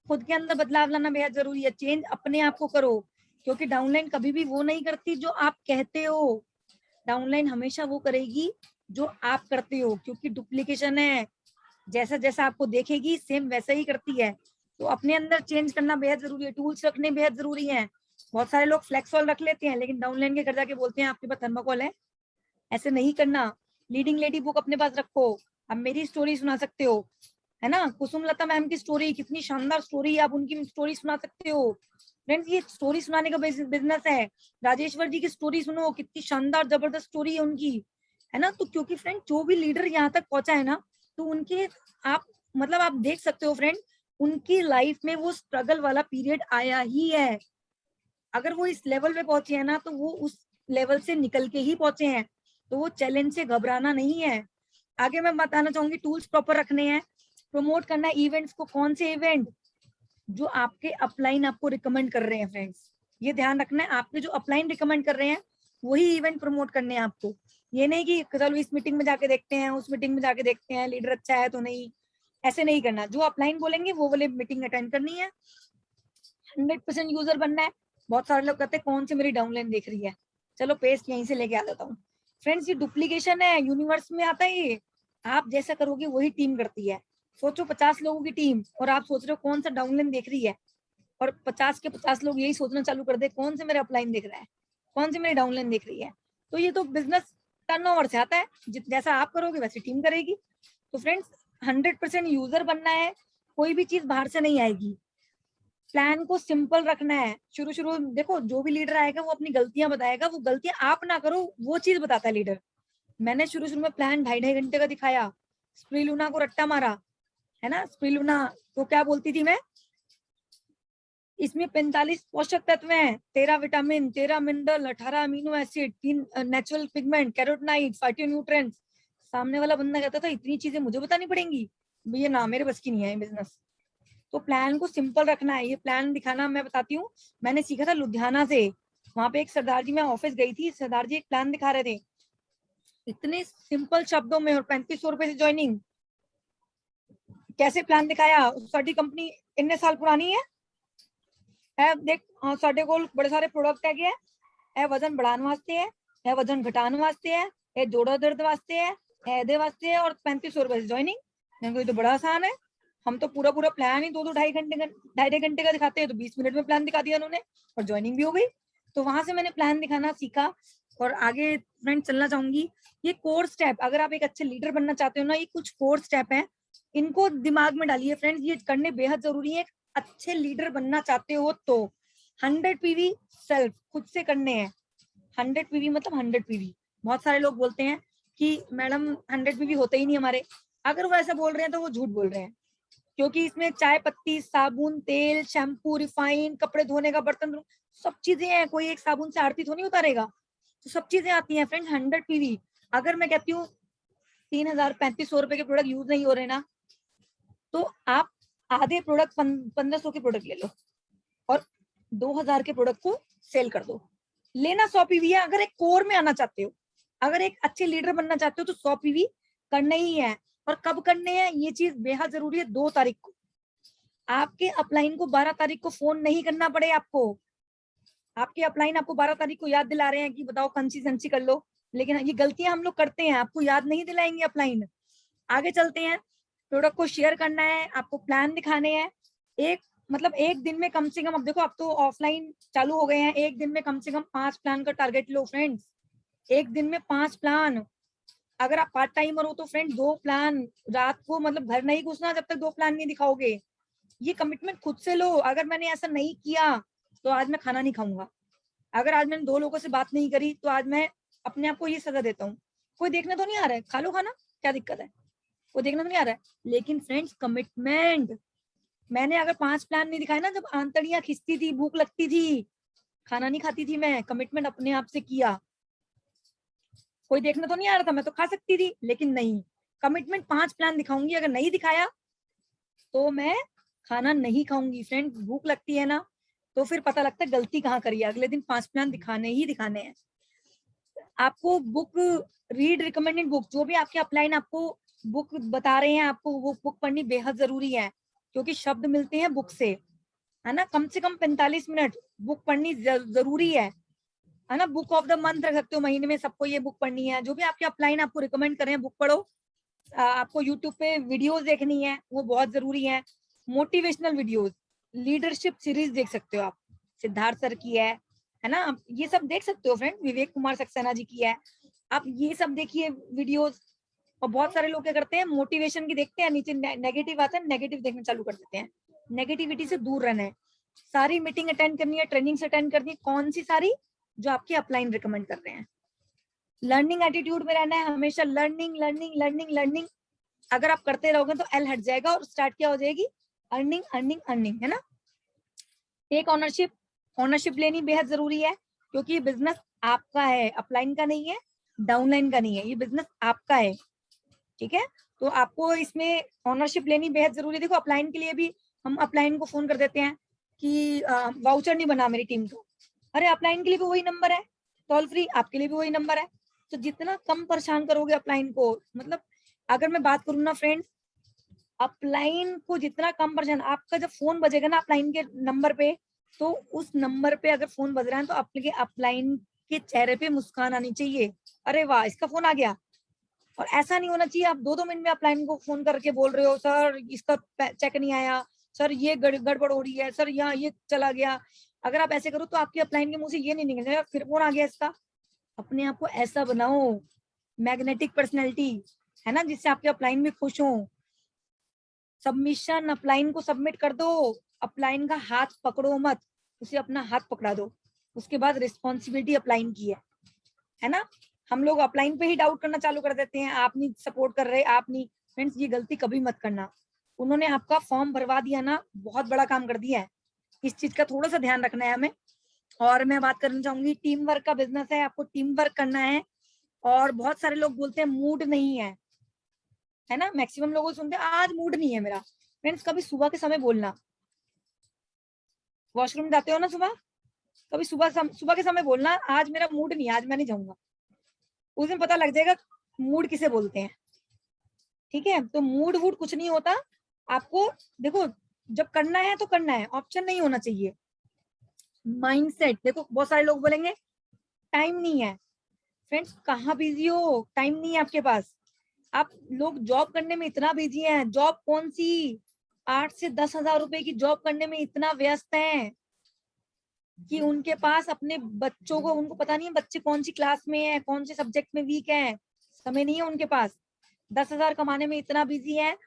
खुद के अंदर बदलाव लाना बेहद जरूरी है। चेंज अपने आप को करो, क्योंकि डाउनलाइन कभी भी वो नहीं करती जो आप कहते हो, डाउनलाइन हमेशा वो करेगी जो आप करते हो, क्योंकि डुप्लीकेशन है, जैसा जैसा आपको देखेगी सेम वैसा ही करती है। तो अपने अंदर चेंज करना बेहद जरूरी है, टूल्स रखने बेहद जरूरी हैं। बहुत सारे लोग फ्लेक्सॉल रख लेते हैं लेकिन डाउनलाइन के घर जाके बोलते हैं आपके पास थर्माकोल है, ऐसे नहीं करना। लीडिंग लेडी बुक अपने पास रखो, आप मेरी स्टोरी सुना सकते हो, है ना। कुसुम लता मैम की स्टोरी कितनी शानदार स्टोरी है, आप उनकी स्टोरी सुना सकते हो। फ्रेंड्स, ये स्टोरी सुनाने का बिजनेस है। राजेश्वर जी की स्टोरी सुनो, कितनी शानदार जबरदस्त स्टोरी है उनकी, है ना। तो क्योंकि फ्रेंड जो भी लीडर यहाँ तक पहुंचा है ना, तो उनके आप मतलब आप देख सकते हो फ्रेंड, उनकी लाइफ में वो स्ट्रगल वाला पीरियड आया ही है। अगर वो इस लेवल पे पहुंचे हैं ना, तो वो उस लेवल से निकल के ही पहुंचे हैं, तो वो चैलेंज से घबराना नहीं है। आगे मैं बताना चाहूंगी, टूल्स प्रॉपर रखने हैं, प्रमोट करना है इवेंट्स को। कौन से इवेंट? जो आपके अपलाइन आपको रिकमेंड कर रहे हैं फ्रेंड्स, ये ध्यान रखना है, आपके जो अपलाइन रिकमेंड कर रहे हैं वही इवेंट प्रमोट करने हैं आपको। ये नहीं कि चलो इस मीटिंग में जाके देखते हैं, उस मीटिंग में जाके देखते हैं, लीडर अच्छा है तो नहीं, ऐसे नहीं करना। जो अपलाइन बोलेंगे वो वाले मीटिंग अटेंड करनी है, 100% यूजर बनना है। बहुत सारे लोग कहते हैं कौन से मेरी डाउनलाइन देख रही है, चलो पेस्ट यहीं से लेके आ जाता हूँ। फ्रेंड्स, ये डुप्लीकेशन है, यूनिवर्स में आता है ये, आप जैसा करोगे वही टीम करती है। सोचो 50 लोगों की टीम और आप सोच रहे हो कौन सा डाउनलाइन देख रही है, और 50 के 50 लोग यही सोचना चालू कर दे कौन से मेरा अपलाइन देख रहा है, कौन सी मेरी डाउनलाइन देख रही है। तो ये तो बिजनेस टर्नओवर से आता है, जैसा आप करोगे वैसी टीम करेगी। तो फ्रेंड्स 100% यूजर बनना है, कोई भी चीज बाहर से नहीं आएगी। प्लान को सिंपल रखना है। शुरू शुरू देखो, जो भी लीडर आएगा वो अपनी गलतियां बताएगा, वो गलतियां आप ना करो वो चीज बताता है लीडर। मैंने शुरू शुरू में प्लान 2.5 घंटे का दिखाया, स्प्रिलुना को रट्टा मारा, है ना। स्प्रिलुना तो क्या बोलती थी मैं, इसमें 45 पोषक तत्व हैं, 13 vitamin, 13 mineral, 18 amino acid, 3 natural pigment, carotenoid, phytonutrients. सामने वाला बंदा कहता था इतनी चीजें मुझे बतानी पड़ेंगी, भैया ना मेरे बस की नहीं है बिजनेस। तो प्लान को सिंपल रखना है। ये प्लान दिखाना मैं बताती हूँ, मैंने सीखा था लुधियाना से। वहां पे एक सरदार जी, मैं ऑफिस गई थी, सरदार जी एक प्लान दिखा रहे थे इतने सिंपल शब्दों में, और 3500 रुपए से ज्वाइनिंग। कैसे प्लान दिखाया, साडी कंपनी इतने साल पुरानी है देख साडे कोल बड़े सारे प्रोडक्ट है, ਇਹ वजन बढ़ाने वास्ते है, ਇਹ वजन घटाने वास्ते है, ये जोड़ा दर्द वास्ते है, ਇਹਦੇ वास्ते है, और 3500 रुपए से ज्वाइनिंग। मैंने कहा तो बड़ा आसान है, हम तो पूरा पूरा प्लान ही 2-2 घंटे का दिखाते हैं, तो 20 मिनट में प्लान दिखा दिया उन्होंने और ज्वाइनिंग भी हो गई। तो वहां से मैंने प्लान दिखाना सीखा और आगे फ्रेंड चलना चाहूंगी। ये कोर स्टेप, अगर आप एक अच्छे लीडर बनना चाहते हो ना, ये कुछ कोर स्टेप है, इनको दिमाग में डालिए फ्रेंड्स, ये करने बेहद जरूरी है। अच्छे लीडर बनना चाहते हो तो 100 पीवी सेल्फ खुद से करने हैं। 100 पीवी मतलब 100 पीवी। बहुत सारे लोग बोलते हैं कि मैडम 100 पीवी होते ही नहीं हमारे। अगर वो ऐसा बोल रहे हैं तो वो झूठ बोल रहे हैं, क्योंकि इसमें चाय पत्ती, साबुन, तेल, शैम्पू, रिफाइन, कपड़े धोने का बर्तन, सब चीजें हैं। कोई एक साबुन से आरती तो नहीं उतारेगा, तो सब चीजें आती हैं फ्रेंड। 100 पीवी। अगर मैं कहती हूँ 3000-3500 रुपए के प्रोडक्ट यूज नहीं हो रहे ना, तो आप आधे प्रोडक्ट 1500 के प्रोडक्ट ले लो और 2000 के प्रोडक्ट को सेल कर दो। लेना 100 पीवी है। अगर एक कोर में आना चाहते हो, अगर एक अच्छे लीडर बनना चाहते हो, तो 100 पीवी करने ही है। और कब करने हैं, ये चीज बेहद जरूरी है। 2 तारीख को आपके अपलाइन को 12 तारीख को फोन नहीं करना पड़े आपको। आपके अपलाइन आपको 12 तारीख को याद दिला रहे हैं कि बताओ कंसिस्टेंसी कर लो, लेकिन ये गलतियां हम लोग करते हैं, आपको याद नहीं दिलाएंगे अपलाइन। आगे चलते हैं। प्रोडक्ट को शेयर करना है, आपको प्लान दिखाने हैं। एक दिन में कम से कम, अब देखो अब तो ऑफलाइन चालू हो गए हैं, एक दिन में कम से कम 5 प्लान का टारगेट लो फ्रेंड्स। एक दिन में 5 प्लान। अगर आप पार्ट टाइमर हो तो फ्रेंड 2 प्लान रात को, मतलब घर नहीं घुसना जब तक 2 प्लान नहीं दिखाओगे। ये कमिटमेंट खुद से लो। अगर मैंने ऐसा नहीं किया तो आज मैं खाना नहीं खाऊंगा। अगर आज मैंने 2 लोगों से बात नहीं करी तो आज मैं अपने आप को ये सजा देता हूँ, कोई देखने तो नहीं आ रहा है, खा लो खाना, क्या दिक्कत है, कोई देखने तो नहीं आ रहा है। लेकिन फ्रेंड्स कमिटमेंट, मैंने अगर 5 प्लान नहीं दिखाए ना, जब आंतड़ियां खिंचती थी, भूख लगती थी, खाना नहीं खाती थी मैं, कमिटमेंट अपने आप से किया। कोई देखने तो नहीं आ रहा था, मैं तो खा सकती थी, लेकिन नहीं, कमिटमेंट 5 प्लान दिखाऊंगी। अगर नहीं दिखाया तो मैं खाना नहीं खाऊंगी। फ्रेंड भूख लगती है ना, तो फिर पता लगता है गलती कहाँ करी है। अगले दिन 5 प्लान दिखाने ही दिखाने हैं। आपको बुक रीड, रिकमेंडेड बुक, जो भी आपके अपलाइन आपको बुक बता रहे हैं, आपको वो बुक पढ़नी बेहद जरूरी है, क्योंकि शब्द मिलते हैं बुक से, है ना। कम से कम 45 मिनट बुक पढ़नी जरूरी है ना। बुक ऑफ द मंथ रख सकते हो, महीने में सबको ये बुक पढ़नी है। जो भी आपके अपलाइन आपको रिकमेंड कर रहे हैं बुक पढ़ो। आपको यूट्यूब पे वीडियोस देखनी है, वो बहुत जरूरी है। मोटिवेशनल वीडियोस, लीडरशिप सीरीज देख सकते हो आप, सिद्धार्थ सर की है ना, आप ये सब देख सकते हो फ्रेंड। विवेक कुमार सक्सेना जी की है, आप ये सब देखिए वीडियोस। और बहुत सारे लोग क्या करते हैं, मोटिवेशन की देखते हैं, नीचे नेगेटिव आता है, नेगेटिव देखना चालू कर देते हैं। नेगेटिविटी से दूर रहना है। सारी मीटिंग अटेंड करनी है, ट्रेनिंग्स अटेंड करनी है। कौन सी सारी, जो आपके अपलाइन रिकमेंड कर रहे हैं। लर्निंग एटीट्यूड में रहना है हमेशा, लर्निंग लर्निंग लर्निंग लर्निंग। अगर आप करते रहोगे तो एल हट जाएगा और स्टार्ट क्या हो जाएगी, अर्निंग अर्निंग अर्निंग, है ना। टेक ऑनरशिप, ऑनरशिप लेनी बेहद जरूरी है, क्योंकि ये बिजनेस आपका है, अपलाइन का नहीं है, डाउनलाइन का नहीं है, ये बिजनेस आपका है, ठीक है। तो आपको इसमें ऑनरशिप लेनी बेहद जरूरी है। देखो अपलाइन के लिए भी हम अपलाइन को फोन कर देते हैं कि वाउचर नहीं बना मेरी टीम का। अरे अपलाइन के लिए भी वही नंबर है, टोल फ्री, आपके लिए भी वही नंबर है। तो जितना कम परेशान करोगे अपलाइन को, मतलब अगर मैं बात करूँ ना फ्रेंड्स, अपलाइन को जितना कम परेशान, आपका जब फोन बजेगा ना अपलाइन के नंबर पे, तो उस नंबर पे अगर फोन बज रहा है तो आपके अपलाइन के चेहरे पे मुस्कान आनी चाहिए, अरे वाह इसका फोन आ गया। और ऐसा नहीं होना चाहिए आप 2-2 मिनट में अपलाइन को फोन करके बोल रहे हो, सर इसका चेक नहीं आया, सर ये गड़बड़ हो रही है, सर यहाँ ये चला गया। अगर आप ऐसे करो तो आपके अपलाइन के मुंह से ये नहीं निकलेगा, फिर फोन आ गया इसका, अपने आप को ऐसा बनाओ, मैग्नेटिक पर्सनैलिटी, है ना, जिससे आपके अपलाइन भी खुश हो। सबमिशन, अपलाइन को सबमिट कर दो, अपलाइन का हाथ पकड़ो मत, उसे अपना हाथ पकड़ा दो। उसके बाद रिस्पॉन्सिबिलिटी अपलाइन की है ना। हम लोग अपलाइन पे ही डाउट करना चालू कर देते हैं, आप नहीं सपोर्ट कर रहे, आप नहीं। फ्रेंड्स, ये गलती कभी मत करना। उन्होंने आपका फॉर्म भरवा दिया ना, बहुत बड़ा काम कर दिया है, इस चीज का थोड़ा सा ध्यान रखना है हमें। और मैं बात करना चाहूंगी, टीम वर्क का बिजनेस है, आपको टीम वर्क करना है। और बहुत सारे लोग बोलते हैं मूड नहीं है ना, मैक्सिमम लोगों को सुनते हैं आज मूड नहीं है मेरा। फ्रेंड्स, कभी सुबह के समय बोलना, वॉशरूम जाते हो ना सुबह, कभी सुबह के समय बोलना आज मेरा मूड नहीं है, आज मैं नहीं जाऊंगा। उस दिन पता लग जाएगा मूड किसे बोलते हैं। ठीक है, तो मूड वूड कुछ नहीं होता। आपको देखो, जब करना है तो करना है, ऑप्शन नहीं होना चाहिए। माइंडसेट देखो, बहुत सारे लोग बोलेंगे टाइम नहीं है। फ्रेंड्स, कहाँ बिजी हो, टाइम नहीं है आपके पास। आप लोग जॉब करने में इतना बिजी हैं, जॉब कौन सी 8 से 10 हजार रुपए की जॉब करने में इतना व्यस्त हैं कि उनके पास अपने बच्चों को, उनको पता नहीं है बच्चे कौन सी क्लास में है, कौन से सब्जेक्ट में वीक है, समय नहीं है उनके पास। 10 हजार कमाने में इतना बिजी है,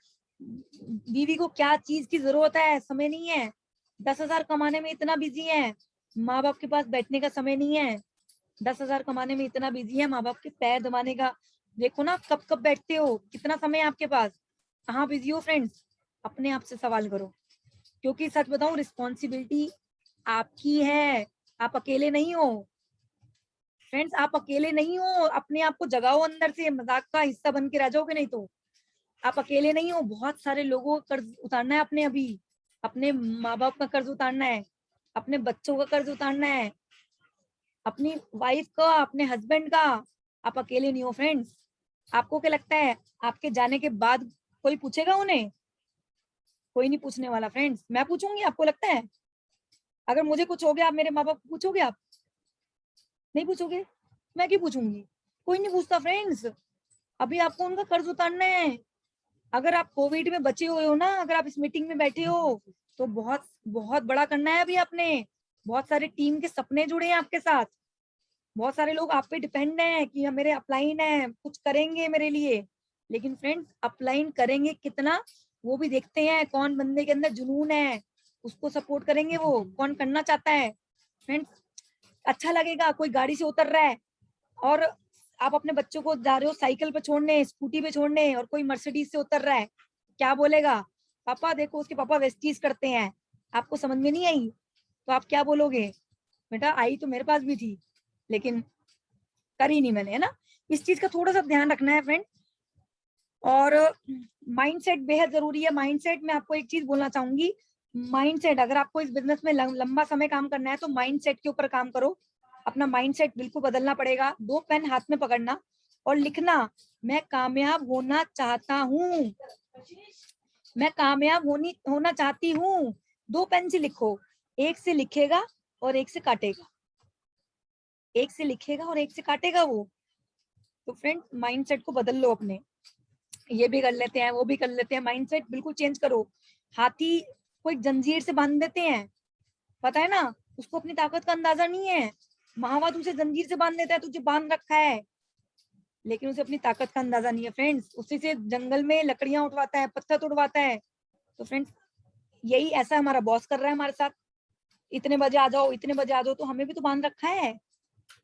बीवी को क्या चीज की जरूरत है समय नहीं है। 10 हजार कमाने में इतना बिजी है, माँ बाप के पास बैठने का समय नहीं है। 10 हजार कमाने में इतना बिजी है, माँ बाप के पैर दबाने का। देखो ना, कब कब बैठते हो, कितना समय है आपके पास, कहाँ बिजी हो। फ्रेंड्स, अपने आप से सवाल करो, क्योंकि सच बताऊं, रिस्पॉन्सिबिलिटी आपकी है, आप अकेले नहीं हो। फ्रेंड्स, आप अकेले नहीं हो, अपने आप को जगाओ अंदर से, मजाक का हिस्सा बन के रह जाओगे नहीं तो। आप अकेले नहीं हो, बहुत सारे लोगों का कर्ज उतारना है अपने, अभी अपने माँ बाप का कर्ज उतारना है, अपने बच्चों का कर्ज उतारना है, अपनी वाइफ का, अपने हस्बैंड का। आप अकेले नहीं हो फ्रेंड्स। आपको क्या लगता है आपके जाने के बाद कोई पूछेगा उन्हें? कोई नहीं पूछने वाला फ्रेंड्स। मैं पूछूंगी, आपको लगता है? अगर मुझे कुछ हो गया, आप मेरे माँ बाप को पूछोगे? आप नहीं पूछोगे, मैं क्यों पूछूंगी? कोई नहीं पूछता फ्रेंड्स। अभी आपको उनका कर्ज उतारना है। अगर आप कोविड में बचे हुए हो ना, अगर आप इस मीटिंग में बैठे हो, तो बहुत बहुत बड़ा करना है अभी आपने। बहुत सारे टीम के सपने जुड़े हैं आपके साथ, बहुत सारे लोग आप पे डिपेंड हैं कि हम, मेरे अपलाइन है, कुछ करेंगे मेरे लिए। लेकिन फ्रेंड्स, अपलाइन करेंगे कितना, वो भी देखते हैं। कौन बंदे के अंदर जुनून है, उसको सपोर्ट करेंगे। वो कौन करना चाहता है फ्रेंड्स। अच्छा लगेगा कोई गाड़ी से उतर रहा है और आप अपने बच्चों को जा रहे हो साइकिल पे छोड़ने, स्कूटी पे छोड़ने, और कोई मर्सिडीज से उतर रहा है, क्या बोलेगा? पापा देखो, उसके पापा वेस्टीज करते हैं। आपको समझ में नहीं आई तो आप क्या बोलोगे? बेटा आई तो मेरे पास भी थी, लेकिन करी नहीं मैंने, है ना। इस चीज का थोड़ा सा ध्यान रखना है फ्रेंड। और माइंडसेट बेहद जरूरी है। माइंडसेट में आपको एक चीज बोलना चाहूंगी, माइंडसेट, अगर आपको इस बिजनेस में लंबा समय काम करना है तो माइंडसेट के ऊपर काम करो। अपना माइंडसेट बिल्कुल बदलना पड़ेगा। 2 पेन हाथ में पकड़ना और लिखना, मैं कामयाब होना चाहता हूँ, मैं कामयाब होना चाहती हूँ। 2 पेन से लिखो, एक से लिखेगा और एक से काटेगा, एक से लिखेगा और एक से काटेगा वो। तो फ्रेंड, माइंडसेट को बदल लो अपने। ये भी कर लेते हैं, वो भी कर लेते हैं, माइंडसेट बिल्कुल चेंज करो। हाथी को एक जंजीर से बांध देते हैं, पता है ना, उसको अपनी ताकत का अंदाजा नहीं है। महावत उसे जंजीर से बांध देता है, तुझे बांध रखा है, लेकिन उसे अपनी ताकत का अंदाजा नहीं है फ्रेंड्स। उसी से जंगल में लकड़ियां उठवाता है, पत्थर तोड़वाता है। तो फ्रेंड्स, यही ऐसा हमारा बॉस कर रहा है हमारे साथ। इतने बजे आ जाओ, इतने बजे आ जाओ, तो हमें भी तो बांध रखा है।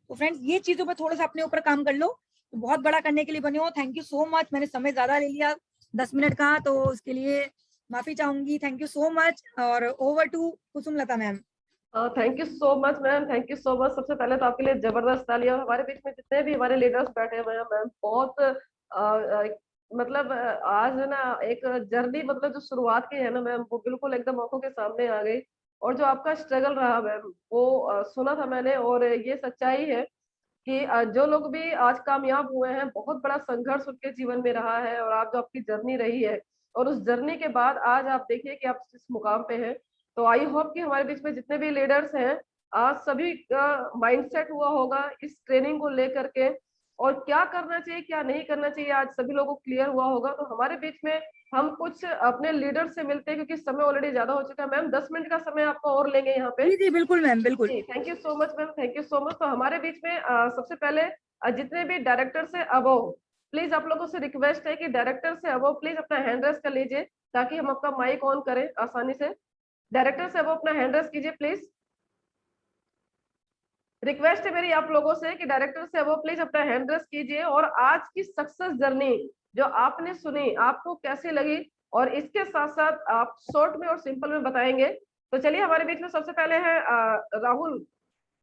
तो फ्रेंड्स, ये चीजों पर थोड़ा सा अपने ऊपर काम कर लो, तो बहुत बड़ा करने के लिए बने हो। थैंक यू सो मच, मैंने समय ज्यादा ले लिया 10 मिनट का, तो उसके लिए माफी चाहूंगी। थैंक यू सो मच, और over to Kusum Lata ma'am. Thank you so much ma'am, thank you so much. सबसे पहले तो आपके लिए जबरदस्त तालियां। हमारे बीच में जितने भी हमारे लीडर्स बैठे हुए हैं मैम, बहुत मतलब आज है ना एक जर्नी, मतलब जो शुरुआत की है ना मैम, वो बिल्कुल एकदम आंखों के सामने आ गई। और जो आपका स्ट्रगल रहा मैम, वो सुना था मैंने, और ये सच्चाई है कि जो लोग भी आज कामयाब हुए हैं, बहुत बड़ा संघर्ष उनके जीवन में रहा है। और आप जो आपकी जर्नी रही है, और उस जर्नी के बाद आज आप देखिए कि आप जिस मुकाम पे हैं। तो आई होप कि हमारे बीच में जितने भी लीडर्स हैं, आज सभी का माइंडसेट हुआ होगा इस ट्रेनिंग को लेकर के, और क्या करना चाहिए क्या नहीं करना चाहिए आज सभी लोगों को क्लियर हुआ होगा। तो हमारे बीच में हम कुछ अपने लीडर से मिलते हैं क्योंकि समय ऑलरेडी ज्यादा हो चुका है। मैम 10 मिनट का समय आपको और लेंगे यहाँ पे। जी जी बिल्कुल मैम, बिल्कुल। जी thank you so much ma'am, thank you so much. तो हमारे बीच में सबसे पहले जितने भी डायरेक्टर से अबव, प्लीज आप लोगों से रिक्वेस्ट है कि डायरेक्टर से अबव प्लीज अपना हैंड रेस कर लीजिए ताकि हम आपका माइक ऑन करें आसानी से। डायरेक्टर से अबव अपना हैंड रेस कीजिए प्लीज। रिक्वेस्ट है मेरी आप लोगों से कि डायरेक्टर से अबव प्लीज अपना हैंड रेस कीजिए और आज की सक्सेस जर्नी जो आपने सुनी आपको कैसी लगी और इसके साथ साथ आप शॉर्ट में और सिंपल में बताएंगे। तो चलिए हमारे बीच में सबसे पहले है राहुल